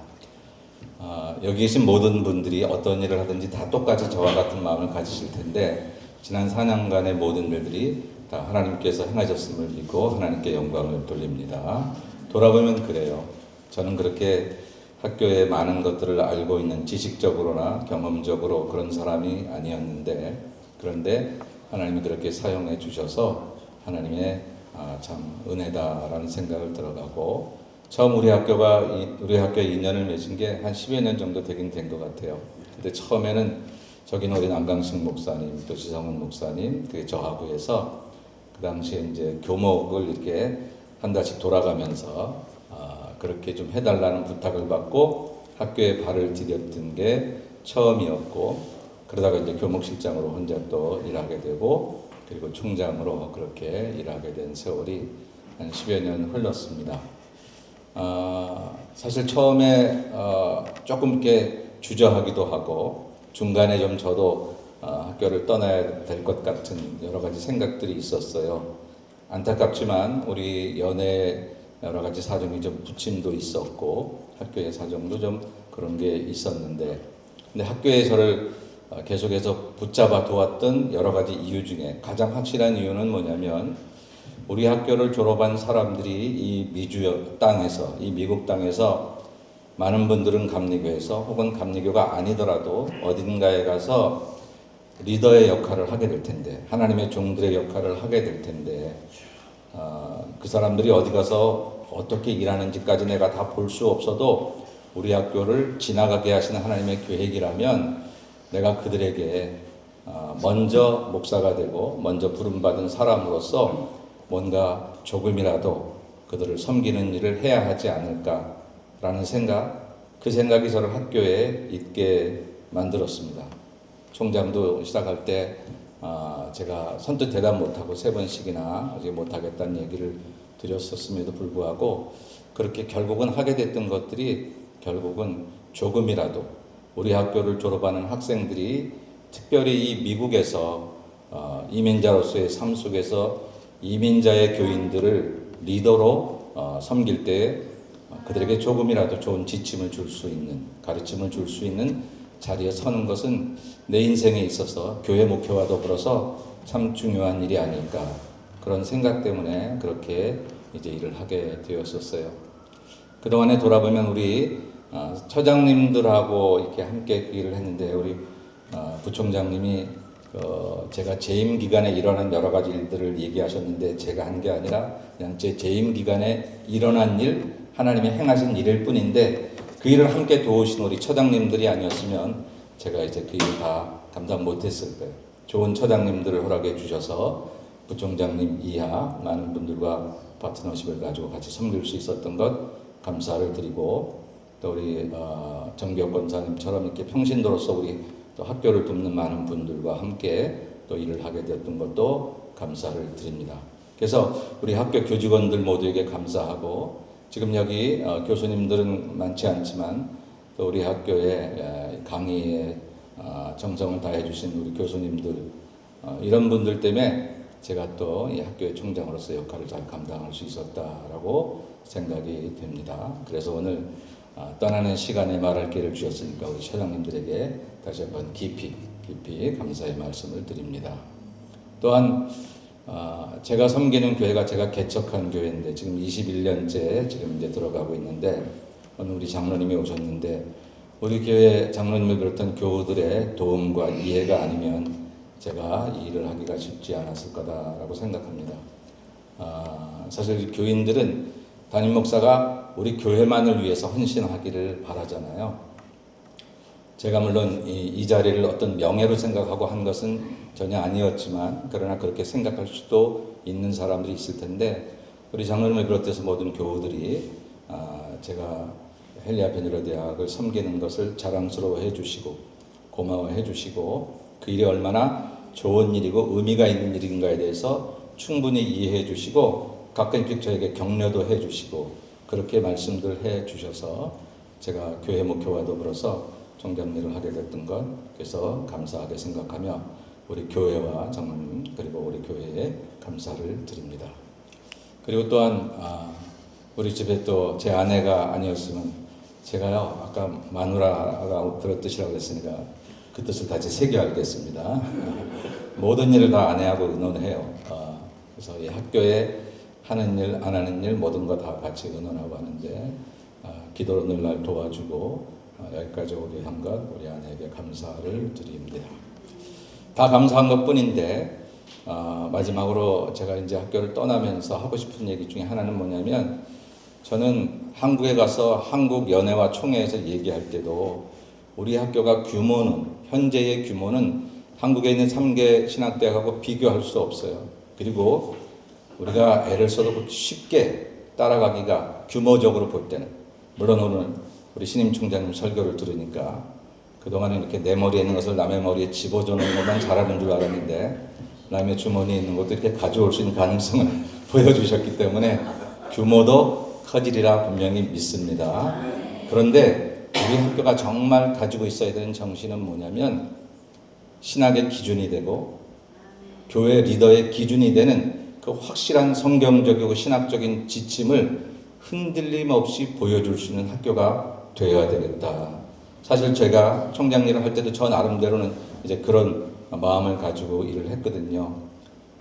여기 계신 모든 분들이 어떤 일을 하든지 다 똑같이 저와 같은 마음을 가지실 텐데 지난 4년간의 모든 일들이 다 하나님께서 행하셨음을 믿고 하나님께 영광을 돌립니다. 돌아보면 그래요. 저는 그렇게 학교의 많은 것들을 알고 있는 지식적으로나 경험적으로 그런 사람이 아니었는데 그런데 하나님이 그렇게 사용해 주셔서 하나님의 참 은혜다라는 생각을 들어가고 처음 우리 학교에 인연을 맺은 게 한 10여 년 정도 되긴 된 것 같아요. 근데 처음에는 저기 우리 남강식 목사님 또 지성은 목사님 그 저하고 해서 그 당시에 이제 교목을 이렇게 한 달씩 돌아가면서 그렇게 좀 해달라는 부탁을 받고 학교에 발을 디뎠던 게 처음이었고 그러다가 이제 교목실장으로 혼자 또 일하게 되고 그리고 총장으로 그렇게 일하게 된 세월이 한 10여 년 흘렀습니다. 사실 처음에 조금 이렇게 주저하기도 하고 중간에 좀 저도 학교를 떠나야 될 것 같은 여러 가지 생각들이 있었어요. 안타깝지만 우리 연애 여러 가지 사정이 좀 부침도 있었고 학교의 사정도 좀 그런 게 있었는데 근데 학교에 저를 계속해서 붙잡아 도왔던 여러 가지 이유 중에 가장 확실한 이유는 뭐냐면 우리 학교를 졸업한 사람들이 이 미주 땅에서 이 미국 땅에서 많은 분들은 감리교에서 혹은 감리교가 아니더라도 어딘가에 가서 리더의 역할을 하게 될 텐데 하나님의 종들의 역할을 하게 될 텐데 그 사람들이 어디 가서 어떻게 일하는지까지 내가 다 볼 수 없어도 우리 학교를 지나가게 하시는 하나님의 계획이라면 내가 그들에게 먼저 목사가 되고 먼저 부름받은 사람으로서 뭔가 조금이라도 그들을 섬기는 일을 해야 하지 않을까라는 생각, 그 생각이 저를 학교에 있게 만들었습니다. 총장도 시작할 때 제가 선뜻 대답 못하고 3번씩이나 아직 못하겠다는 얘기를 드렸었음에도 불구하고 그렇게 결국은 하게 됐던 것들이 결국은 조금이라도 우리 학교를 졸업하는 학생들이 특별히 이 미국에서 이민자로서의 삶 속에서 이민자의 교인들을 리더로 섬길 때 그들에게 조금이라도 좋은 지침을 줄 수 있는 가르침을 줄 수 있는 자리에 서는 것은 내 인생에 있어서 교회 목회와 더불어서 참 중요한 일이 아닐까 그런 생각 때문에 그렇게 이제 일을 하게 되었었어요. 그동안에 돌아보면 우리 처장님들하고 이렇게 함께 일을 했는데 우리 부총장님이 제가 재임 기간에 일어난 여러 가지 일들을 얘기하셨는데 제가 한 게 아니라 그냥 제 재임 기간에 일어난 일, 하나님이 행하신 일일 뿐인데 그 일을 함께 도우신 우리 처장님들이 아니었으면 제가 이제 그 일을 다 감당 못했을 거예요. 좋은 처장님들을 허락해 주셔서 부총장님 이하 많은 분들과 파트너십을 가지고 같이 섬길 수 있었던 것 감사를 드리고 또 우리 정기혁 권사님처럼 이렇게 평신도로서 우리 또 학교를 돕는 많은 분들과 함께 또 일을 하게 되었던 것도 감사를 드립니다. 그래서 우리 학교 교직원들 모두에게 감사하고 지금 여기 교수님들은 많지 않지만 또 우리 학교에 강의에 정성을 다해 주신 우리 교수님들 이런 분들 때문에 제가 또 이 학교의 총장으로서 역할을 잘 감당할 수 있었다라고 생각이 됩니다. 그래서 오늘 떠나는 시간에 말할 기회를 주셨으니까 우리 처장님들에게 다시 한번 깊이 감사의 말씀을 드립니다. 또한 제가 섬기는 교회가 제가 개척한 교회인데 지금 21년째 지금 이제 들어가고 있는데 오늘 우리 장로님이 오셨는데 우리 교회 장로님을 비롯한 교우들의 도움과 이해가 아니면 제가 이 일을 하기가 쉽지 않았을 거다라고 생각합니다. 사실 교인들은 담임 목사가 우리 교회만을 위해서 헌신하기를 바라잖아요. 제가 물론 이 자리를 어떤 명예로 생각하고 한 것은 전혀 아니었지만 그러나 그렇게 생각할 수도 있는 사람들이 있을 텐데 우리 장로님을 비롯해서 모든 교우들이 제가 헨리 아펜젤러 대학을 섬기는 것을 자랑스러워해 주시고 고마워해 주시고 그 일이 얼마나 좋은 일이고 의미가 있는 일인가에 대해서 충분히 이해해 주시고 가끔씩 저에게 격려도 해 주시고 그렇게 말씀들 해 주셔서 제가 교회 목회와 더불어서 총장일을 하게 됐던 것 그래서 감사하게 생각하며 우리 교회와 장로님 그리고 우리 교회에 감사를 드립니다. 그리고 또한 우리 집에 또 제 아내가 아니었으면 제가요 아까 마누라가 들었듯이라고 했으니까 그 뜻을 다시 새겨 알겠습니다. 모든 일을 다 아내하고 의논해요. 그래서 이 학교에 하는 일 안 하는 일 모든 거 다 같이 의논하고 하는데 기도로 늘 날 도와주고 여기까지 오게 한 것 우리 아내에게 감사를 드립니다. 다 감사한 것뿐인데 마지막으로 제가 이제 학교를 떠나면서 하고 싶은 얘기 중에 하나는 뭐냐면 저는 한국에 가서 한국 연회와 총회에서 얘기할 때도 우리 학교가 규모는 현재의 규모는 한국에 있는 3개 신학대학하고 비교할 수 없어요. 그리고 우리가 애를 써도 쉽게 따라가기가 규모적으로 볼 때는 물론 오늘 우리 신임 총장님 설교를 들으니까 그동안은 이렇게 내 머리에 있는 것을 남의 머리에 집어주는 것만 잘하는 줄 알았는데 남의 주머니에 있는 것도 이렇게 가져올 수 있는 가능성을 보여주셨기 때문에 규모도 커지리라 분명히 믿습니다. 그런데 우리 학교가 정말 가지고 있어야 되는 정신은 뭐냐면 신학의 기준이 되고 교회 리더의 기준이 되는 그 확실한 성경적이고 신학적인 지침을 흔들림 없이 보여줄 수 있는 학교가 되어야 되겠다. 사실 제가 총장 일을 할 때도 저 나름대로는 이제 그런 마음을 가지고 일을 했거든요.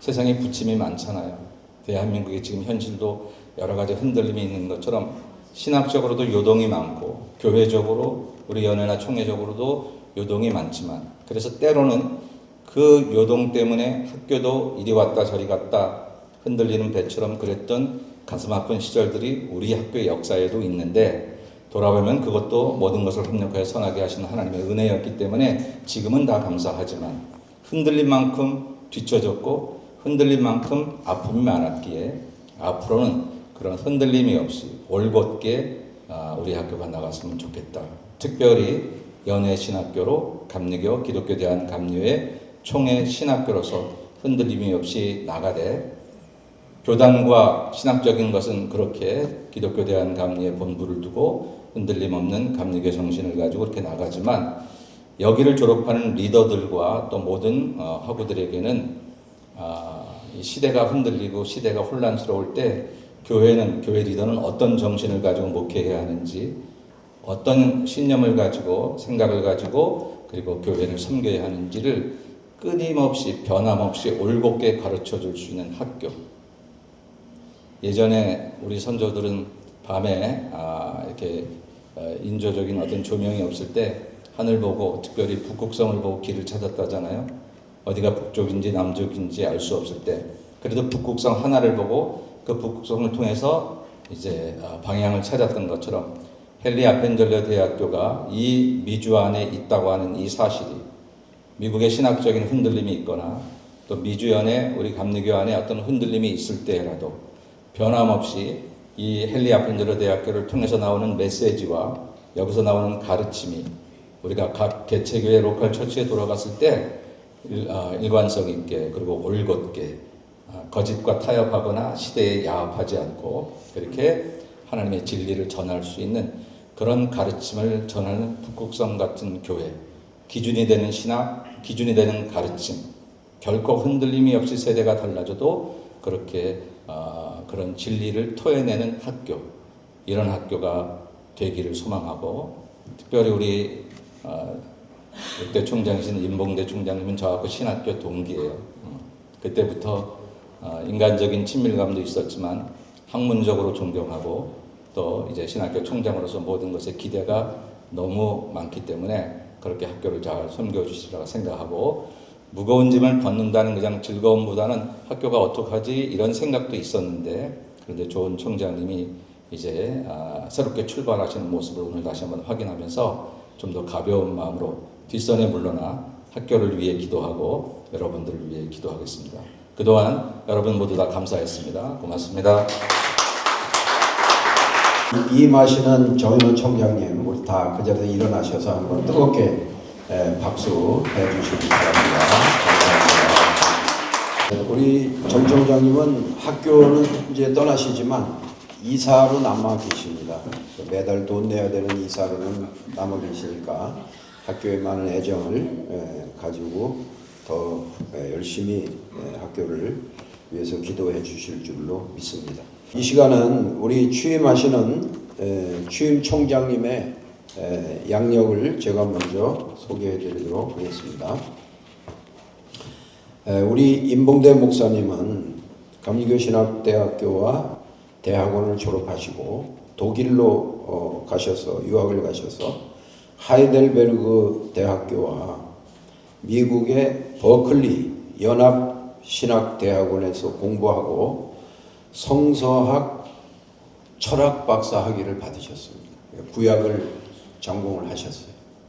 세상에 부침이 많잖아요. 대한민국의 지금 현실도 여러 가지 흔들림이 있는 것처럼 신학적으로도 요동이 많고 교회적으로 우리 연회나 총회적으로도 요동이 많지만 그래서 때로는 그 요동 때문에 학교도 이리 왔다 저리 갔다 흔들리는 배처럼 그랬던 가슴 아픈 시절들이 우리 학교의 역사에도 있는데 돌아보면 그것도 모든 것을 협력하여 선하게 하시는 하나님의 은혜였기 때문에 지금은 다 감사하지만 흔들린 만큼 뒤처졌고 흔들린 만큼 아픔이 많았기에 앞으로는 그런 흔들림이 없이 올곧게 우리 학교가 나갔으면 좋겠다. 특별히 연회 신학교로 감리교 기독교 대한 감리회 총회 신학교로서 흔들림이 없이 나가되 교단과 신학적인 것은 그렇게 기독교 대한 감리의 본부를 두고 흔들림 없는 감리교 정신을 가지고 그렇게 나가지만 여기를 졸업하는 리더들과 또 모든 학우들에게는 이 시대가 흔들리고 시대가 혼란스러울 때 교회 리더는 어떤 정신을 가지고 목회해야 하는지 어떤 신념을 가지고 생각을 가지고 그리고 교회를 섬겨야 하는지를 끊임없이 변함없이 올곧게 가르쳐 줄 수 있는 학교. 예전에 우리 선조들은 밤에 이렇게 인조적인 어떤 조명이 없을 때 하늘 보고 특별히 북극성을 보고 길을 찾았다잖아요. 어디가 북쪽인지 남쪽인지 알 수 없을 때 그래도 북극성 하나를 보고 그 북극성을 통해서 이제 방향을 찾았던 것처럼 헨리 아펜젤러 대학교가 이 미주 안에 있다고 하는 이 사실이 미국의 신학적인 흔들림이 있거나 또 미주연의 우리 감리교 안에 어떤 흔들림이 있을 때라도 변함없이 이 헨리 아펜젤러 대학교를 통해서 나오는 메시지와 여기서 나오는 가르침이 우리가 각 개체교회 로컬 처치에 돌아갔을 때 일관성 있게 그리고 올곧게 거짓과 타협하거나 시대에 야합하지 않고 그렇게 하나님의 진리를 전할 수 있는 그런 가르침을 전하는 북극성 같은 교회, 기준이 되는 신학, 기준이 되는 가르침, 결코 흔들림이 없이 세대가 달라져도 그렇게 그런 진리를 토해내는 학교, 이런 학교가 되기를 소망하고 특별히 우리 그때 총장이신 임봉대 총장님은 저하고 신학교 동기예요. 그때부터 인간적인 친밀감도 있었지만 학문적으로 존경하고 또 이제 신학교 총장으로서 모든 것에 기대가 너무 많기 때문에 그렇게 학교를 잘 섬겨주시리라고 생각하고, 무거운 짐을 벗는다는 그냥 즐거움보다는 학교가 어떡하지 이런 생각도 있었는데, 그런데 좋은 총장님이 이제 새롭게 출발하시는 모습을 오늘 다시 한번 확인하면서 좀 더 가벼운 마음으로 뒷선에 물러나 학교를 위해 기도하고 여러분들을 위해 기도하겠습니다. 그동안 여러분 모두 다 감사했습니다. 고맙습니다. 이 마시는 정인호 총장님, 우리 다 그 자리에서 일어나셔서 한번 뜨겁게 박수 해주시기 바랍니다. 감사합니다. 우리 정 총장님은 학교는 이제 떠나시지만 이사로 남아 계십니다. 매달 돈 내야 되는 이사로는 남아 계시니까 학교에 많은 애정을 가지고 더 열심히 학교를 위해서 기도해 주실 줄로 믿습니다. 이 시간은 우리 취임하시는 취임 총장님의 양력을 제가 먼저 소개해 드리도록 하겠습니다. 우리 임봉대 목사님은 감리교신학대학교와 대학원을 졸업하시고 독일로 가셔서 유학을 가셔서 하이델베르그 대학교와 미국의 버클리 연합신학대학원에서 공부하고 성서학 철학 박사 학위를 받으셨습니다. 구약을 전공을 하셨어요.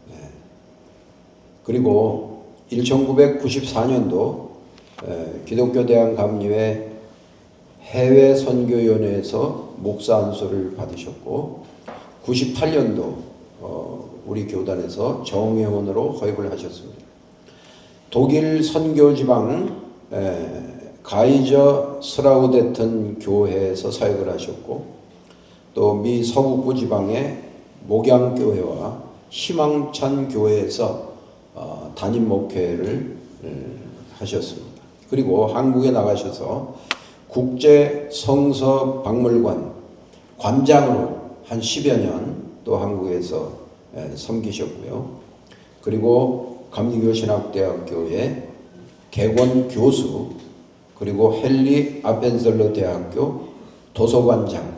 네. 그리고 1994년도 기독교 대한감리회 해외 선교위원회에서 목사 안수를 받으셨고 98년도 우리 교단에서 정회원으로 허입을 하셨습니다. 독일 선교지방 가이저 스라우데튼 교회에서 사역을 하셨고 또 미 서북부 지방의 목양교회와 희망찬 교회에서 담임 목회를 하셨습니다. 그리고 한국에 나가셔서 국제 성서 박물관 관장으로 한 10여 년 또 한국에서 섬기셨고요. 그리고 감리교신학대학교의 개원 교수, 그리고 헨리 아펜셀러 대학교 도서관장,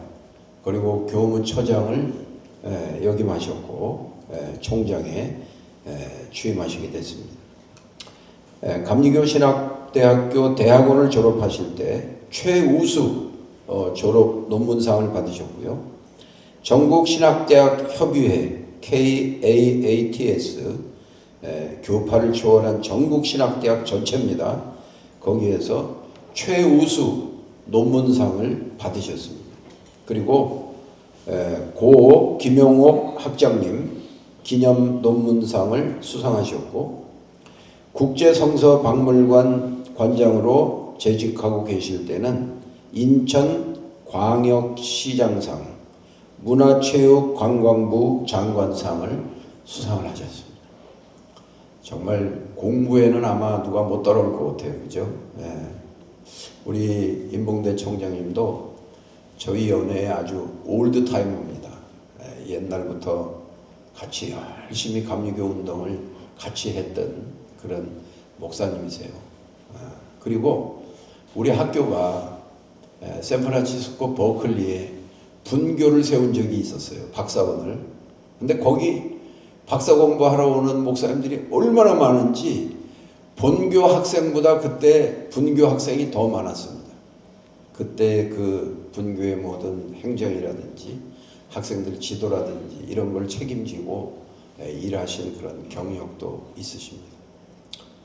그리고 교무처장을 역임하셨고 총장에 취임하시게 됐습니다. 감리교신학대학교 대학원을 졸업하실 때 최우수 졸업 논문상을 받으셨고요. 전국신학대학 협의회 KAATS 교파를 초월한 전국신학대학 전체입니다. 거기에서 최우수 논문상을 받으셨습니다. 그리고 고 김용옥 학장님 기념 논문상을 수상하셨고 국제성서 박물관 관장으로 재직하고 계실 때는 인천광역시장상, 문화체육관광부 장관상을 수상을 하셨습니다. 정말 공부에는 아마 누가 못 따라올 것 같아요. 그죠? 네. 우리 임봉대 총장님도 저희 연회에 아주 올드타이머입니다. 옛날부터 같이 열심히 감리교 운동을 같이 했던 그런 목사님이세요. 그리고 우리 학교가 샌프란시스코 버클리에 분교를 세운 적이 있었어요. 박사원을. 근데 거기 박사 공부하러 오는 목사님들이 얼마나 많은지 본교 학생보다 그때 분교 학생이 더 많았습니다. 그때 그 분교의 모든 행정이라든지 학생들 지도라든지 이런 걸 책임지고 일하신 그런 경력도 있으십니다.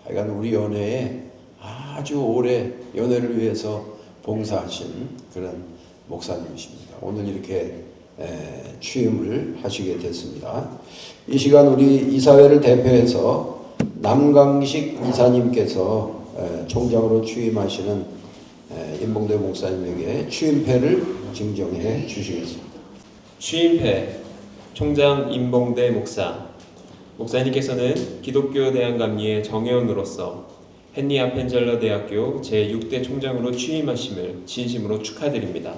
하여간 우리 연회에 아주 오래 연회를 위해서 봉사하신 그런 목사님이십니다. 오늘 이렇게 취임을 하시게 됐습니다. 이 시간 우리 이사회를 대표해서 남강식 이사님께서 총장으로 취임하시는 임봉대 목사님에게 취임패를 증정해 주시겠습니다. 취임패 총장 임봉대 목사. 목사님께서는 기독교 대한감리회 정회원으로서 헨리 아펜젤러 대학교 제6대 총장으로 취임하심을 진심으로 축하드립니다.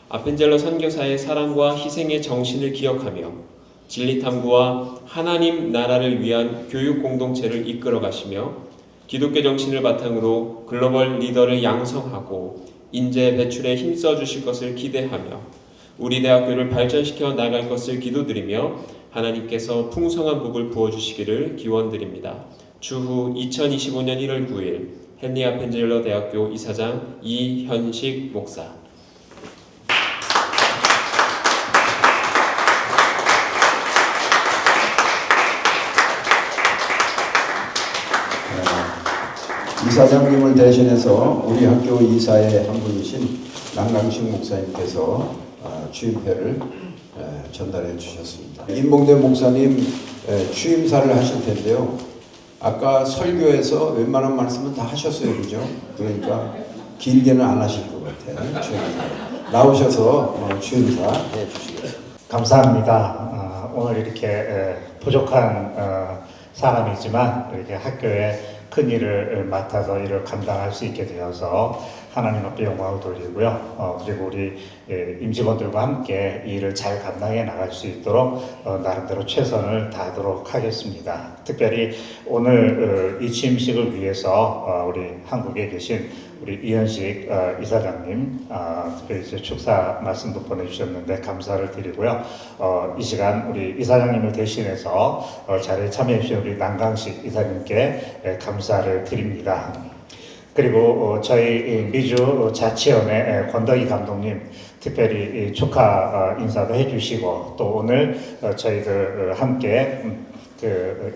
아펜젤러 선교사의 사랑과 희생의 정신을 기억하며 진리탐구와 하나님 나라를 위한 교육 공동체를 이끌어 가시며 기독교 정신을 바탕으로 글로벌 리더를 양성하고 인재 배출에 힘써 주실 것을 기대하며 우리 대학교를 발전시켜 나갈 것을 기도드리며 하나님께서 풍성한 복을 부어주시기를 기원드립니다. 추후 2025년 1월 9일 헨리 아펜젤러 대학교 이사장 이현식 목사. 이사장님을 대신해서 우리 학교 이사의 한 분이신 남강식 목사님께서 취임패를 전달해 주셨습니다. 임봉대 목사님 취임사를 하실 텐데요. 아까 설교에서 웬만한 말씀은 다 하셨어요, 그죠? 그러니까 길게는 안 하실 것 같아요. 취임사. 나오셔서 취임사 해 주시겠습니다. 감사합니다. 오늘 이렇게 부족한 사람이지만 이렇게 학교에 큰 일을 맡아서 일을 감당할 수 있게 되어서 하나님 앞에 영광을 돌리고요. 그리고 우리 임직원들과 함께 이 일을 잘 감당해 나갈 수 있도록 나름대로 최선을 다하도록 하겠습니다. 특별히 오늘 이 취임식을 위해서 우리 한국에 계신 우리 이현식 이사장님 특별히 이제 축사 말씀도 보내주셨는데 감사를 드리고요. 이 시간 우리 이사장님을 대신해서 자리에 참여해 주신 우리 남강식 이사님께 감사를 드립니다. 그리고 저희 미주 자치연의 권덕희 감독님 특별히 축하 인사도 해주시고 또 오늘 저희들 함께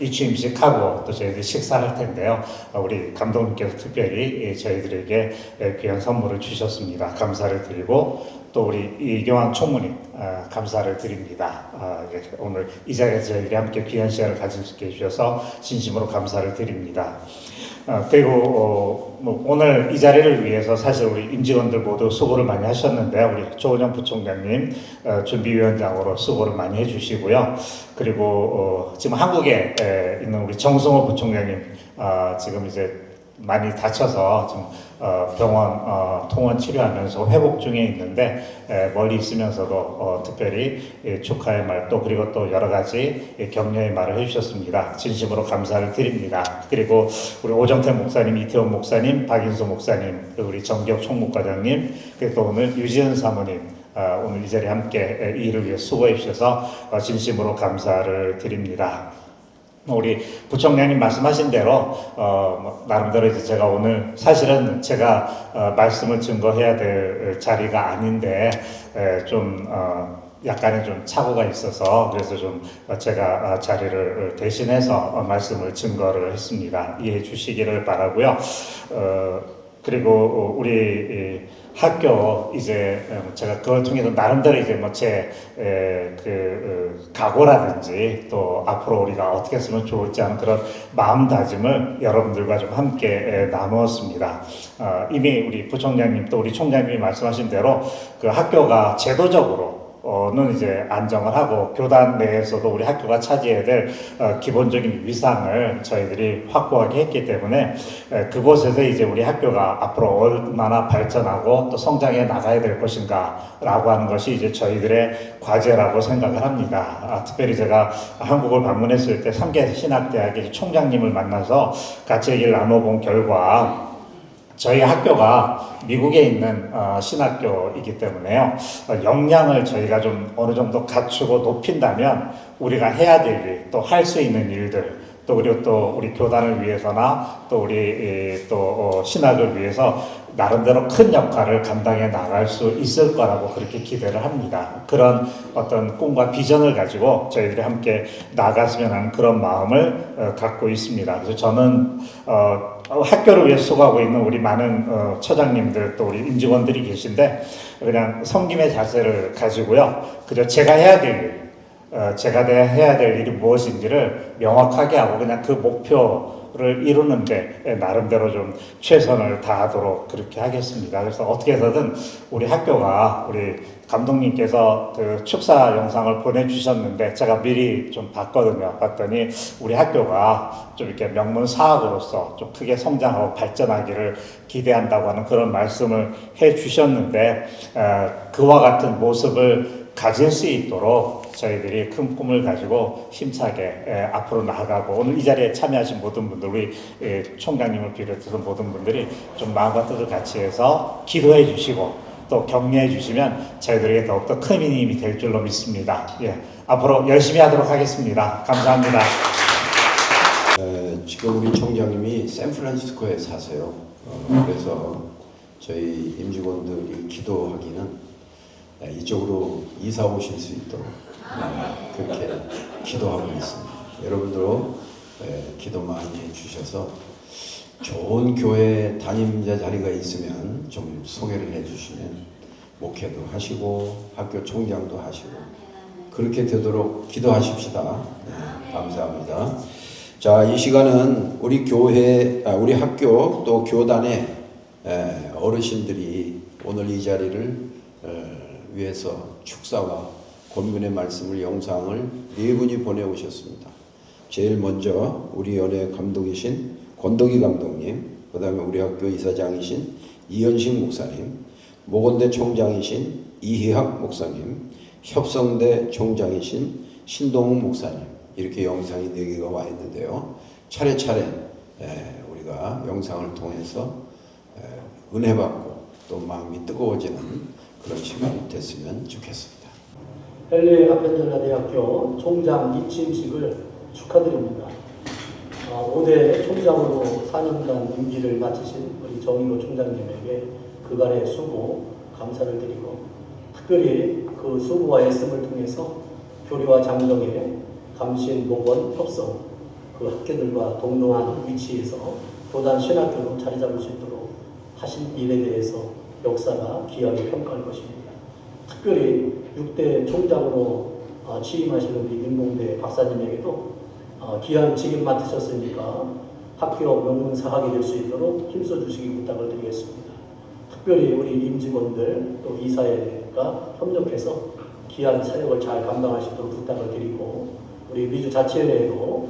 이 취임식하고 또 저희들이 식사할 텐데요. 우리 감독님께서 특별히 저희들에게 귀한 선물을 주셨습니다. 감사를 드리고 또 우리 이경환 총무님 감사를 드립니다. 오늘 이 자리에서 저희들이 함께 귀한 시간을 가질 수 있게 해주셔서 진심으로 감사를 드립니다. 그리고 오늘 이 자리를 위해서 사실 우리 임직원들 모두 수고를 많이 하셨는데요. 우리 조은영 부총장님 준비위원장으로 수고를 많이 해주시고요. 그리고 지금 한국에 있는 우리 정승호 부총장님 지금 이제 많이 다쳐서 지금 병원 통원 치료하면서 회복 중에 있는데 멀리 있으면서도 특별히 축하의 말 또 그리고 또 여러 가지 격려의 말을 해주셨습니다. 진심으로 감사를 드립니다. 그리고 우리 오정태 목사님, 이태원 목사님, 박인수 목사님, 그리고 우리 정기혁 총무과장님, 그리고 또 오늘 유지은 사모님 오늘 이 자리에 함께 이 일을 위해 수고해 주셔서 진심으로 감사를 드립니다. 우리 부총장님 말씀하신 대로 나름대로 이제 제가 오늘 사실은 제가 말씀을 증거해야 될 자리가 아닌데 좀 약간의 좀 착오가 있어서 그래서 좀 제가 자리를 대신해서 말씀을 증거를 했습니다. 이해해 주시기를 바라고요. 그리고 우리 학교 이제 제가 그걸 통해서 나름대로 이제 뭐 제 각오라든지 또 앞으로 우리가 어떻게 했으면 좋을지 하는 그런 마음다짐을 여러분들과 좀 함께 나누었습니다. 이미 우리 부총장님 또 우리 총장님이 말씀하신 대로 그 학교가 제도적으로 는 이제 안정을 하고 교단 내에서도 우리 학교가 차지해야 될 기본적인 위상을 저희들이 확보하게 했기 때문에 그곳에서 이제 우리 학교가 앞으로 얼마나 발전하고 또 성장해 나가야 될 것인가 라고 하는 것이 이제 저희들의 과제라고 생각을 합니다. 특별히 제가 한국을 방문했을 때 삼계신학대학의 총장님을 만나서 같이 얘기를 나눠본 결과 저희 학교가 미국에 있는 신학교이기 때문에요. 역량을 저희가 좀 어느 정도 갖추고 높인다면 우리가 해야 될 일, 또 할 수 있는 일들, 또 그리고 또 우리 교단을 위해서나 또 우리 또 신학을 위해서 나름대로 큰 역할을 감당해 나갈 수 있을 거라고 그렇게 기대를 합니다. 그런 어떤 꿈과 비전을 가지고 저희들이 함께 나갔으면 하는 그런 마음을 갖고 있습니다. 그래서 저는 학교를 위해 수고하고 있는 우리 많은 처장님들 또 우리 임직원들이 계신데 그냥 섬김의 자세를 가지고요. 그저 제가 해야 될 일, 제가 해야 될 일이 무엇인지를 명확하게 하고 그냥 그 목표를 이루는데 나름대로 좀 최선을 다하도록 그렇게 하겠습니다. 그래서 어떻게 해서든 우리 학교가 우리 감독님께서 그 축사 영상을 보내주셨는데 제가 미리 좀 봤거든요. 봤더니 우리 학교가 좀 이렇게 명문 사학으로서 좀 크게 성장하고 발전하기를 기대한다고 하는 그런 말씀을 해주셨는데 그와 같은 모습을 가질 수 있도록 저희들이 큰 꿈을 가지고 힘차게 앞으로 나아가고 오늘 이 자리에 참여하신 모든 분들 우리 총장님을 비롯해서 모든 분들이 좀 마음과 뜻을 같이 해서 기도해 주시고 또 격려해 주시면 저희들에게 더욱더 큰 힘이 될 줄로 믿습니다. 예, 앞으로 열심히 하도록 하겠습니다. 감사합니다. 지금 우리 총장님이 샌프란시스코에 사세요. 그래서 저희 임직원들이 기도하기는 이쪽으로 이사 오실 수 있도록 그렇게 기도하고 있습니다. 여러분들도 기도 많이 해주셔서 좋은 교회 담임자 자리가 있으면 좀 소개를 해주시면 목회도 하시고 학교 총장도 하시고 그렇게 되도록 기도하십시다. 네, 감사합니다. 자, 이 시간은 우리 교회, 우리 학교 또 교단의 어르신들이 오늘 이 자리를 위해서 축사와 권면의 말씀을 영상을 4분이 보내오셨습니다. 제일 먼저 우리 연회 감독이신 권덕희 감독님, 그 다음에 우리 학교 이사장이신 이현식 목사님, 모건대 총장이신 이희학 목사님, 협성대 총장이신 신동욱 목사님, 이렇게 영상이 4개가 와 있는데요. 차례차례 우리가 영상을 통해서 은혜 받고 또 마음이 뜨거워지는 그런 시간이 됐으면 좋겠습니다. 헨리 아펜젤러 대학교 총장 이침식을 축하드립니다. 5대 총장으로 4년간 임기를 마치신 우리 정인호 총장님에게 그간의 수고, 감사를 드리고 특별히 그 수고와 애씀을 통해서 교리와 장정에 감신, 목원, 협성 그 학교들과 동등한 위치에서 교단 신학교로 자리 잡을 수 있도록 하신 일에 대해서 역사가 귀하게 평가할 것입니다. 특별히 6대 총장으로 취임하시는 우리 윤봉대 박사님에게도 귀한 직임 맡으셨으니까 학교 명문사학이 될 수 있도록 힘써주시기 부탁을 드리겠습니다. 특별히 우리 임직원들 또 이사회가 협력해서 귀한 사역을 잘 감당하시도록 부탁을 드리고 우리 미주 자치연회에도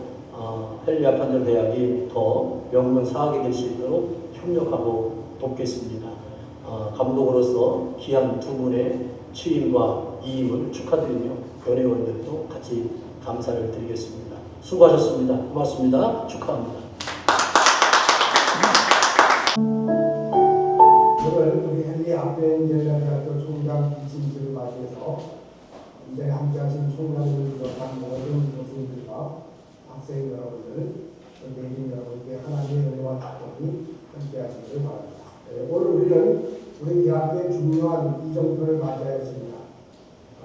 헨리 아펜젤러 대학이 더 명문사학이 될 수 있도록 협력하고 돕겠습니다. 감독으로서 귀한 두 분의 취임과 이임을 축하드리며 연회원들도 같이 감사를 드리겠습니다. 수고하셨습니다. 고맙습니다. 축하합니다. 오늘 우리 헨리 아펜젤러 대학교 총장 이침식을 맞이해서 이 자리에 함께하신 총장을 비롯한 모든 교수님들과 학생 여러분들, 내린 여러분께 하나님의 은혜와 축복이 함께하시기를 바랍니다. 오늘 우리는 우리 대학교의 중요한 이정표를 맞이하였습니다.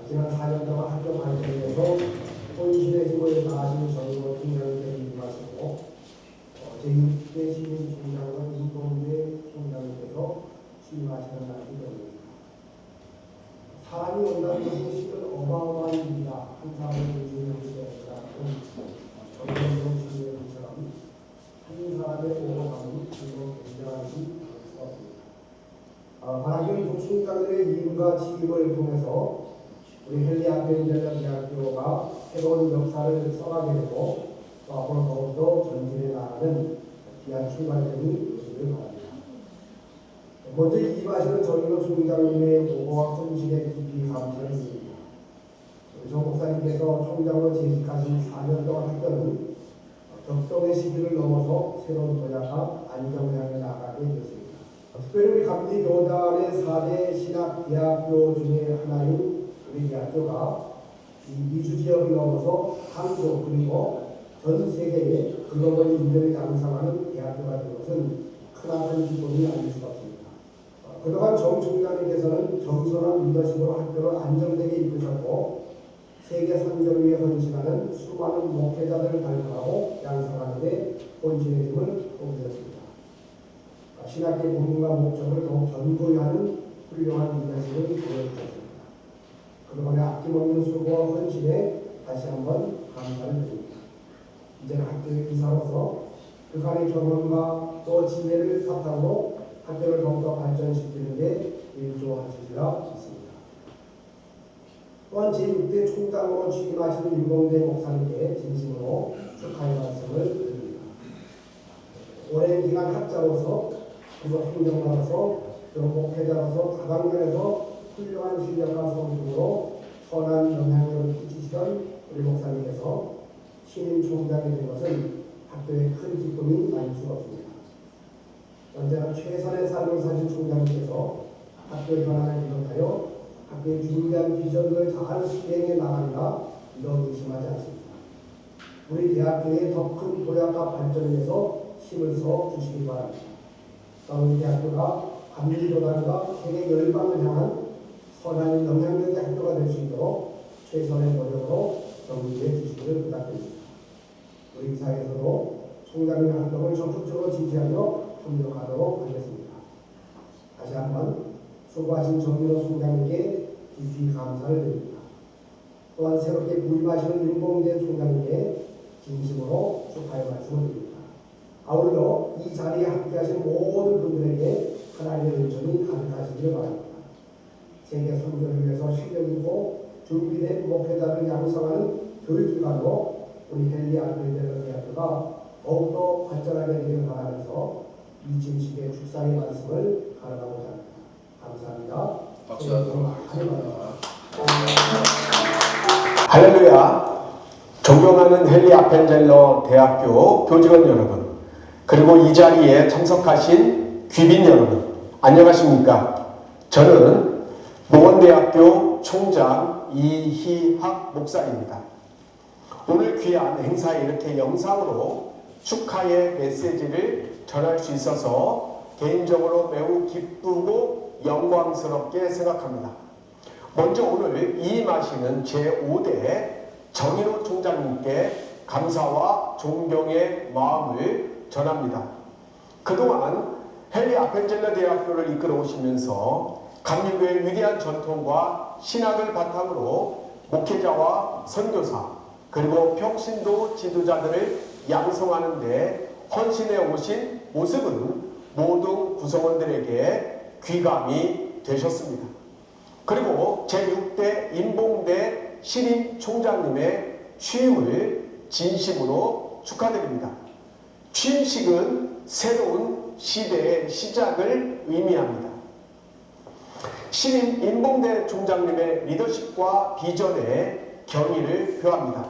지난 4년 동안 학교 발전에서 본신의 힘을 다하신 정인호 총장님께서 임하시고 제6대 시민 총장과 임봉대 총장님께서 취임하시는 날입니다. 사람이 온다는 것은 실은 어마어마한 일이다. 한 사람을 주는 것이라고 정인호 총장님처럼 한 사람의 오감은 그리고 굉장한 일이 바라기는 총장들의 이임과 취임을 통해서 우리 헨리 아펜젤러 대학교가 새로운 역사를 써가게 되고 또 앞으로 더욱더 전진해 나가는 귀한 출발점이 되기를 바랍니다. 먼저 이임하시는 정인호 총장님의 노고와 헌신에 깊이 감사를 드립니다. 정 목사님께서 총장으로 재직하신 4년 동안 학교는 격동의 시기를 넘어서 새로운 도약과 안정을 향해 나가게 되었습니다. 특별히 우리 감리교단의 4대 신학대학교 중에 하나인 우리 대학교가 이 미주 지역을 넘어서 한국 그리고 전 세계에 글로벌 인정을 양상하는 대학교가 된 것은 크나큰 기쁨이 아닐 수가 없습니다. 그동안 정 총장님께서는 겸손한 리더십으로 학교를 안정되게 이끄셨고 세계 선전을 위해 헌신하는 수많은 목회자들을 발굴하고 양성하는 데 본신의 힘을 보여주셨습니다. 신학의 본문과 목적을 더욱 견고히 하는 훌륭한 리더십을 보여주셨습니다. 그동안의 아낌없는 수고와 헌신에 다시 한번 감사를 드립니다. 이제는 학교의 이사로서 그간의 경험과 또 지혜를 바탕으로 학교를 더욱더 발전시키는 데 일조하시리라 믿습니다. 또한 제6대 총장으로 취임하신 윤봉대 목사님께 진심으로 축하의 말씀을 드립니다. 오랜 기간 학자로서 그리고 행정가로서 그리고 목회자로서 다방면에서 훌륭한 실력과 성품으로 선한 영향력을 끼치시던 우리 목사님께서 신임 총장이 된 것은 학교의 큰 기쁨이 아닐 수가 없습니다. 언제나 최선의 삶을 사신 총장님께서 학교 전환을 비롯하여 학교의 중대한 비전을 잘 수행해 나가리라 이런 의심하지 않습니다. 우리 대학교의 더 큰 도약과 발전을 위해서 힘을 써 주시기 바랍니다. 우리 대학교가 감리교단과 세계 열방을 향한 선한 영향력의 학교가 될 수 있도록 최선의 노력으로 경기해 주시기를 부탁드립니다. 우리 이사에서도 총장님의 활동을 적극적으로 지지하며 협력하도록 하겠습니다. 다시 한번 수고하신 정민호 총장님께 깊이 감사를 드립니다. 또한 새롭게 부임하시는 윤봉대 총장님께 진심으로 축하의 말씀을 드립니다. 아울러 이 자리에 함께하신 모든 분들에게 하나님의 은총이 가득하시기를 바랍니다. 세계 선교를 위해서 실력있고 준비된 목회자를 양성하는 교육기관으로 우리 헨리 아펜젤러 대학교가 더욱더 발전하게 되기를 바라면서 이 진식의 축사의 말씀을 가르치고자 합니다. 감사합니다. 박수 한번 할렐루야. 존경하는 헨리 아펜젤러 대학교 교직원 여러분, 그리고 이 자리에 참석하신 귀빈 여러분, 안녕하십니까? 저는 모건대학교 총장 이희학 목사입니다. 오늘 귀한 행사에 이렇게 영상으로 축하의 메시지를 전할 수 있어서 개인적으로 매우 기쁘고 영광스럽게 생각합니다. 먼저 오늘 이임하시는 제5대 정인호 총장님께 감사와 존경의 마음을 전합니다. 그동안 헨리 아펜젤러 대학교를 이끌어 오시면서 감리교의 위대한 전통과 신학을 바탕으로 목회자와 선교사 그리고 평신도 지도자들을 양성하는 데 헌신해 오신 모습은 모든 구성원들에게 귀감이 되셨습니다. 그리고 제6대 임봉대 신임 총장님의 취임을 진심으로 축하드립니다. 취임식은 새로운 시대의 시작을 의미합니다. 신임 임봉대 총장님의 리더십과 비전에 경의를 표합니다.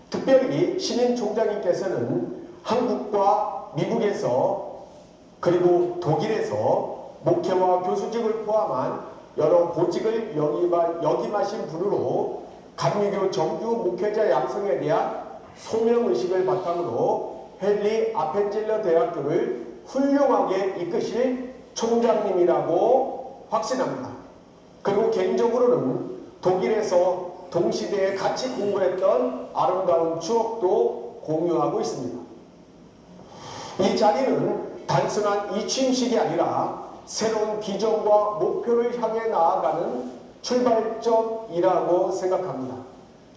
특별히 신임 총장님께서는 한국과 미국에서 그리고 독일에서 목회와 교수직을 포함한 여러 보직을 역임하신 분으로 감리교 정규 목회자 양성에 대한 소명의식을 바탕으로 헨리 아펜젤러 대학교를 훌륭하게 이끄실 총장님이라고 확신합니다. 그리고 개인적으로는 독일에서 동시대에 같이 공부했던 아름다운 추억도 공유하고 있습니다. 이 자리는 단순한 이 취임식이 아니라 새로운 비전과 목표를 향해 나아가는 출발점이라고 생각합니다.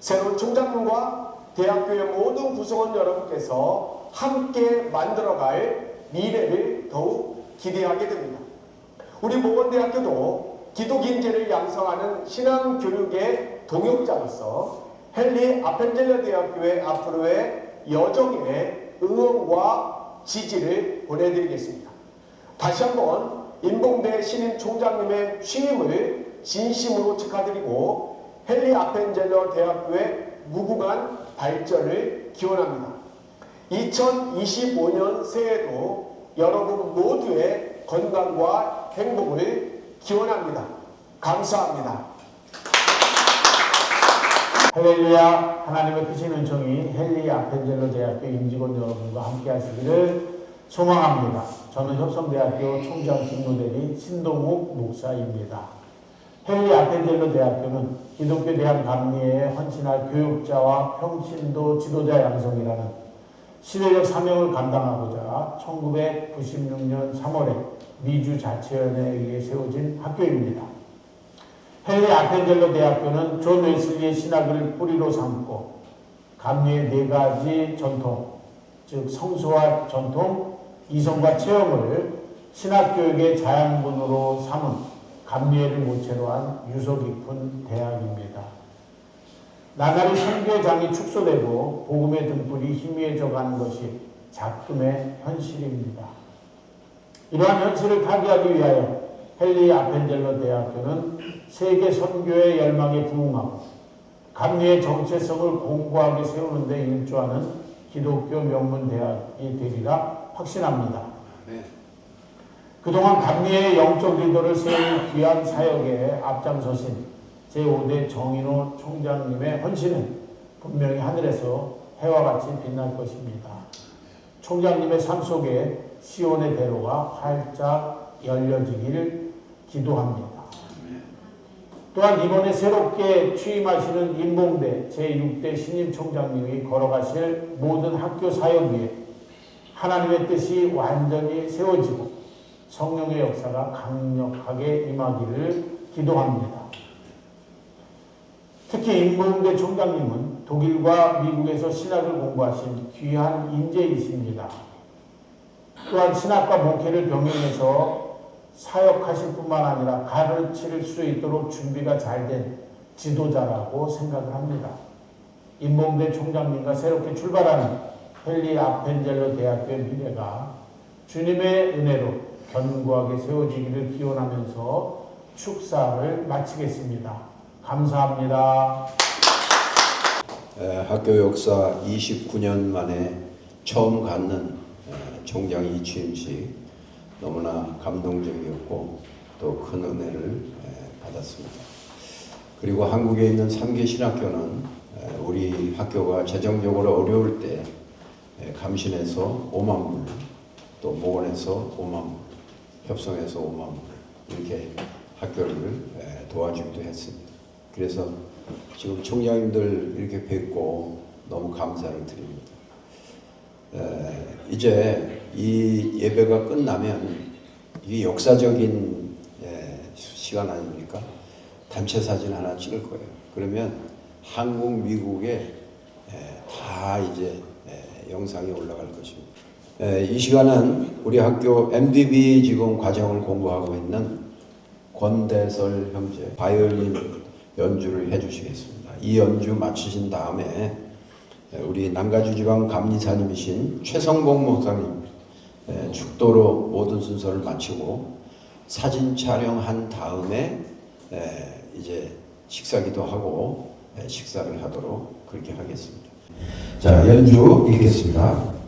새로운 총장님과 대학교의 모든 구성원 여러분께서 함께 만들어갈 미래를 더욱 기대하게 됩니다. 우리 모건대학교도 기독인재를 양성하는 신앙교육의 동역자로서 헨리 아펜젤러 대학교의 앞으로의 여정에 응원과 지지를 보내드리겠습니다. 다시 한번 임봉대 신임 총장님의 취임을 진심으로 축하드리고 헨리 아펜젤러 대학교의 무궁한 발전을 기원합니다. 2025년 새해에도 여러분 모두의 건강과 행복을 기원합니다. 감사합니다. 할렐루야. 하나님의 크신 은총이 헨리 아펜젤러 대학교 임직원 여러분과 함께 하시기를 소망합니다. 저는 협성대학교 총장 직무대리 신동욱 목사입니다. 헨리 아펜젤러 대학교는 기독교 대학 감리에 헌신할 교육자와 평신도 지도자 양성이라는 시대적 사명을 감당하고자 1996년 3월에 미주 자치연에 의해 세워진 학교입니다. 헨리 아펜젤러 대학교는 존 웨슬리의 신학을 뿌리로 삼고 감리의 4가지 전통, 즉 성수와 전통, 이성과 체험을 신학교육의 자양분으로 삼은 감리회를 모체로 한 유서 깊은 대학입니다. 나날이 선교장이 축소되고 복음의 등불이 희미해져가는 것이 작금의 현실입니다. 이러한 현실을 타개하기 위하여 헨리 아펜젤러 대학교는 세계 선교의 열망에 부응하고 감리의 정체성을 공고하게 세우는 데 일조하는 기독교 명문 대학이 되리라 확신합니다. 그동안 감리의 영적 리더를 세운 귀한 사역에 앞장서신 제5대 정인호 총장님의 헌신은 분명히 하늘에서 해와 같이 빛날 것입니다. 총장님의 삶 속에 시온의 대로가 활짝 열려지기를 기도합니다. 또한 이번에 새롭게 취임하시는 인봉대 제6대 신임 총장님이 걸어가실 모든 학교 사역 위에 하나님의 뜻이 완전히 세워지고 성령의 역사가 강력하게 임하기를 기도합니다. 특히 인봉대 총장님은 독일과 미국에서 신학을 공부하신 귀한 인재이십니다. 또한 신학과 목회를 병행해서 사역하실 뿐만 아니라 가르칠 수 있도록 준비가 잘 된 지도자라고 생각을 합니다. 인봉대 총장님과 새롭게 출발하는 헨리 아펜젤러 대학교의 미래가 주님의 은혜로 견고하게 세워지기를 기원하면서 축사를 마치겠습니다. 감사합니다. 학교 역사 29년 만에 처음 갖는 총장 이취임식 너무나 감동적이었고 또 큰 은혜를 받았습니다. 그리고 한국에 있는 3개 신학교는 우리 학교가 재정적으로 어려울 때 감신에서 5만 불, 또 목원에서 5만 불, 협성에서 5만 불 이렇게 학교를 도와주기도 했습니다. 그래서 지금 총장님들 이렇게 뵙고 너무 감사를 드립니다. 이제 이 예배가 끝나면 이게 역사적인 시간 아닙니까? 단체 사진 하나 찍을 거예요. 그러면 한국, 미국에 다 이제 영상이 올라갈 것입니다. 이 시간은 우리 학교 MDB 지금 과정을 공부하고 있는 권대설 형제 바이올린 연주를 해주시겠습니다. 이 연주 마치신 다음에 우리 남가주 지방 감리사님이신 최성봉 목사님 축도로 모든 순서를 마치고 사진 촬영한 다음에 이제 식사기도 하고 식사를 하도록 그렇게 하겠습니다. 자, 연주 읽겠습니다.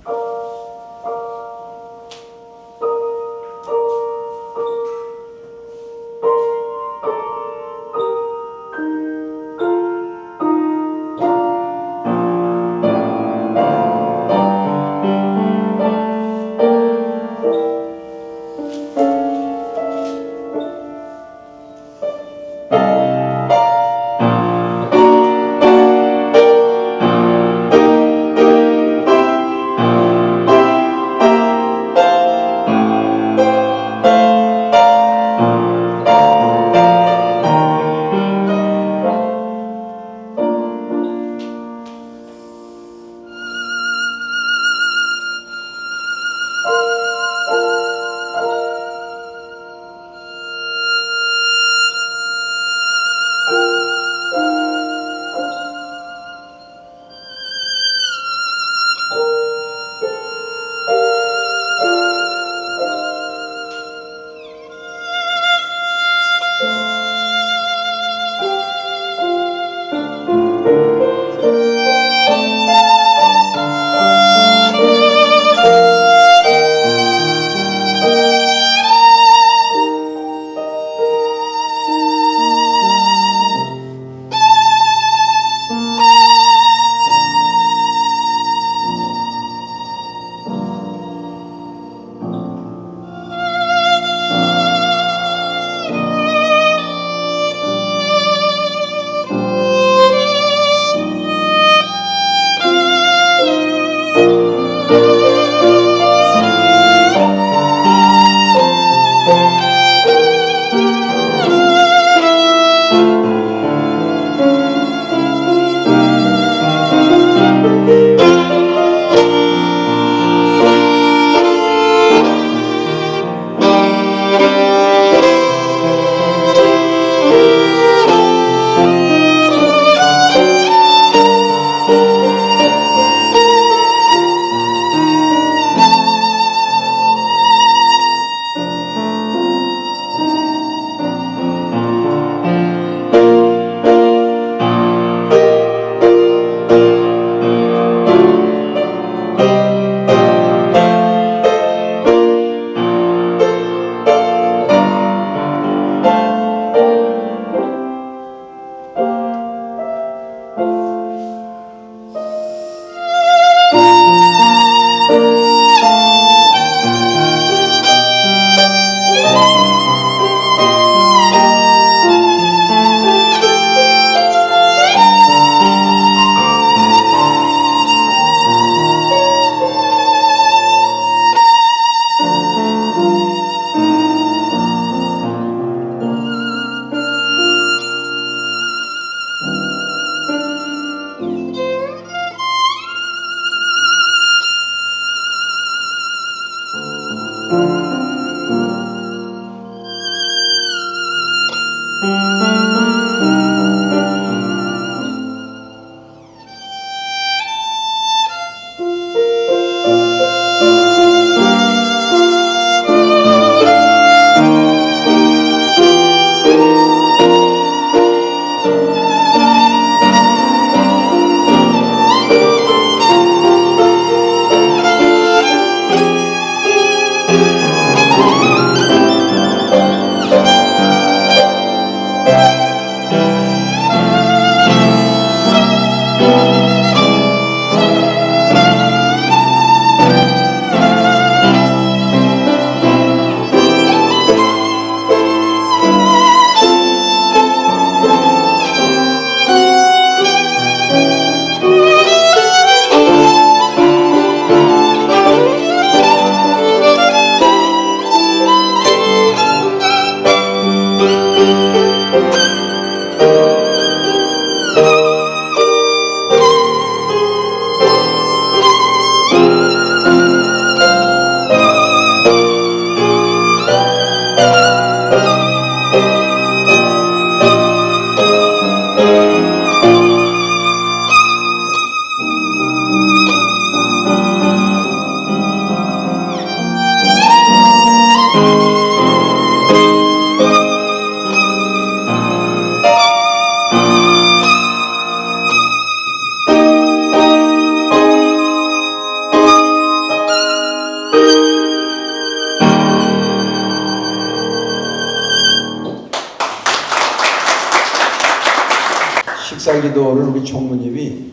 리더를 우리 총무님이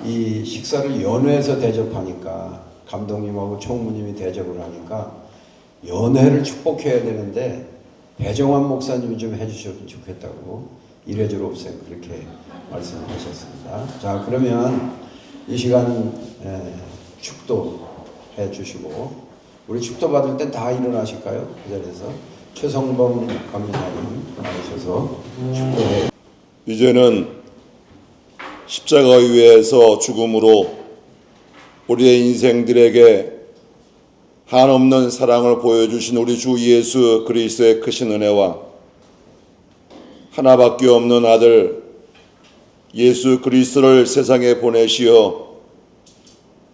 이 식사를 연회에서 대접하니까 감독님하고 총무님이 대접을 하니까 연회를 축복해야 되는데 배정환 목사님이 좀 해주셨으면 좋겠다고 이래저래 없어요. 그렇게 말씀하셨습니다. 자, 그러면 이 시간 축도해 주시고 우리 축도 받을 땐 다 일어나실까요? 그 자리에서 최성범 감독님 나오셔서 축도해. 이제는 십자가 위에서 죽음으로 우리의 인생들에게 한없는 사랑을 보여주신 우리 주 예수 그리스도의 크신 은혜와 하나밖에 없는 아들 예수 그리스도를 세상에 보내시어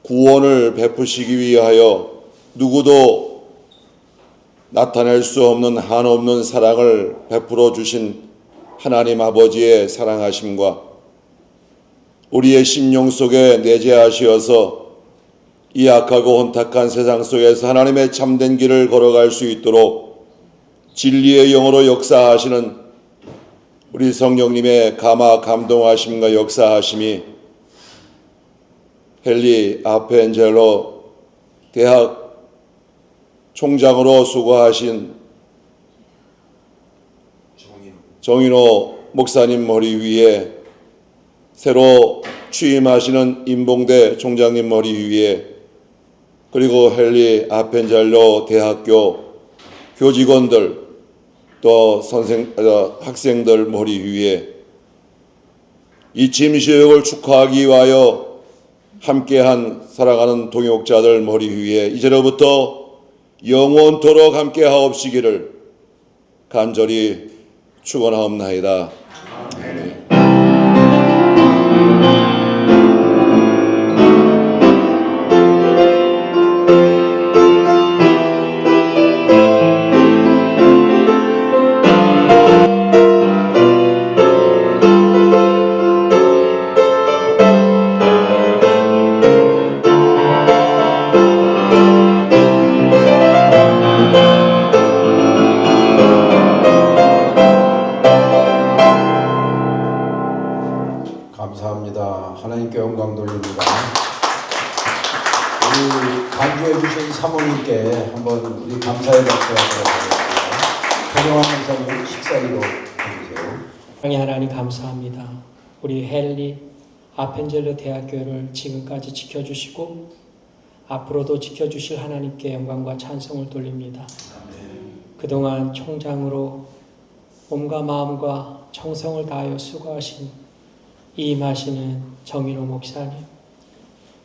구원을 베푸시기 위하여 누구도 나타낼 수 없는 한없는 사랑을 베풀어 주신 하나님 아버지의 사랑하심과 우리의 심령 속에 내재하시어서 이 악하고 혼탁한 세상 속에서 하나님의 참된 길을 걸어갈 수 있도록 진리의 영으로 역사하시는 우리 성령님의 감화 감동하심과 역사하심이 헨리 아펜젤로 대학 총장으로 수고하신 정인호 목사님 머리 위에 새로 취임하시는 임봉대 총장님 머리 위에 그리고 헨리 아펜젤로 대학교 교직원들 또 학생들 머리 위에 이 침시역을 축하하기 위하여 함께한 사랑하는 동역자들 머리 위에 이제로부터 영원토록 함께하옵시기를 간절히 축원하옵나이다. 아멘. 감사합니다. 하나님께 영광 돌립니다. 우리 간주해 주신 사모님께 한번 우리 감사의 박수 하도록 하겠습니다. 최정환 목사님 식사기도 해주세요. 사랑의 하나님 감사합니다. 우리 헨리 아펜젤로 대학교를 지금까지 지켜주시고 앞으로도 지켜주실 하나님께 영광과 찬송을 돌립니다. 그동안 총장으로 몸과 마음과 정성을 다하여 수고하신 이임하시는 정인호 목사님,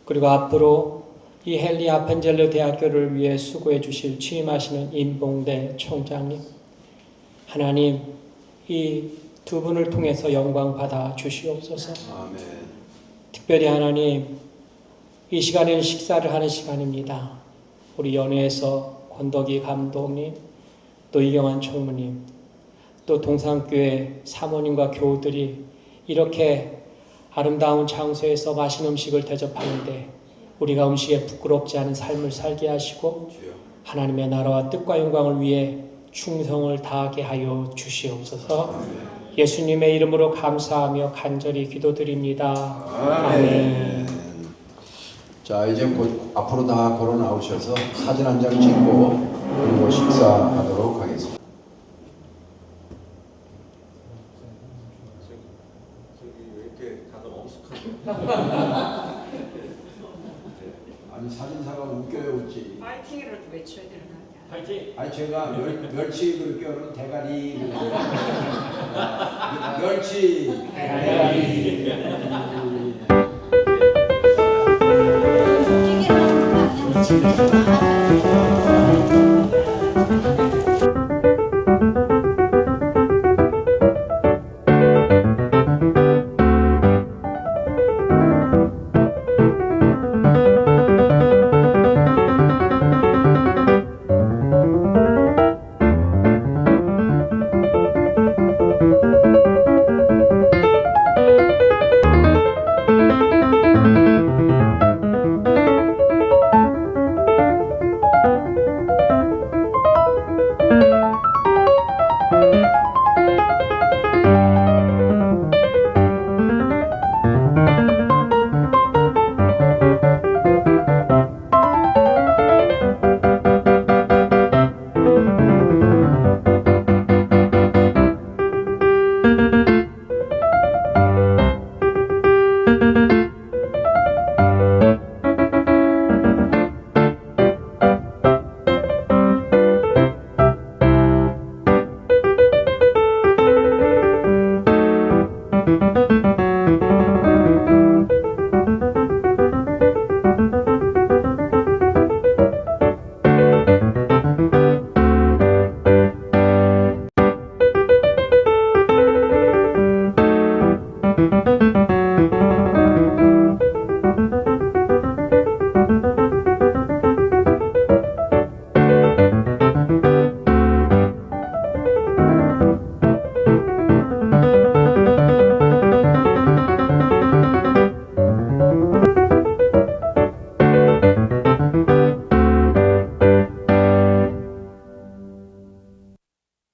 그리고 앞으로 이 헨리 아펜젤로 대학교를 위해 수고해 주실 취임하시는 임봉대 총장님, 하나님 이 두 분을 통해서 영광 받아 주시옵소서. 아멘. 특별히 하나님 이 시간에는 식사를 하는 시간입니다. 우리 연회에서 권덕이 감독님, 또 이경환 총무님, 또 동산교회 사모님과 교우들이 이렇게 아름다운 장소에서 맛있는 음식을 대접하는데 우리가 음식에 부끄럽지 않은 삶을 살게 하시고 하나님의 나라와 뜻과 영광을 위해 충성을 다하게 하여 주시옵소서. 예수님의 이름으로 감사하며 간절히 기도드립니다. 아멘. 자, 이제 곧 앞으로 다 걸어 나오셔서 사진 한 장 찍고 그리고 식사하도록 하겠습니다. 아니 사진사가 웃겨요 웃지. 파이팅이라도 외쳐야 되는 거 아니야? 파이팅! 아니 제가 멸치 그렇게 대가리 멸치 대가리 감사합니다.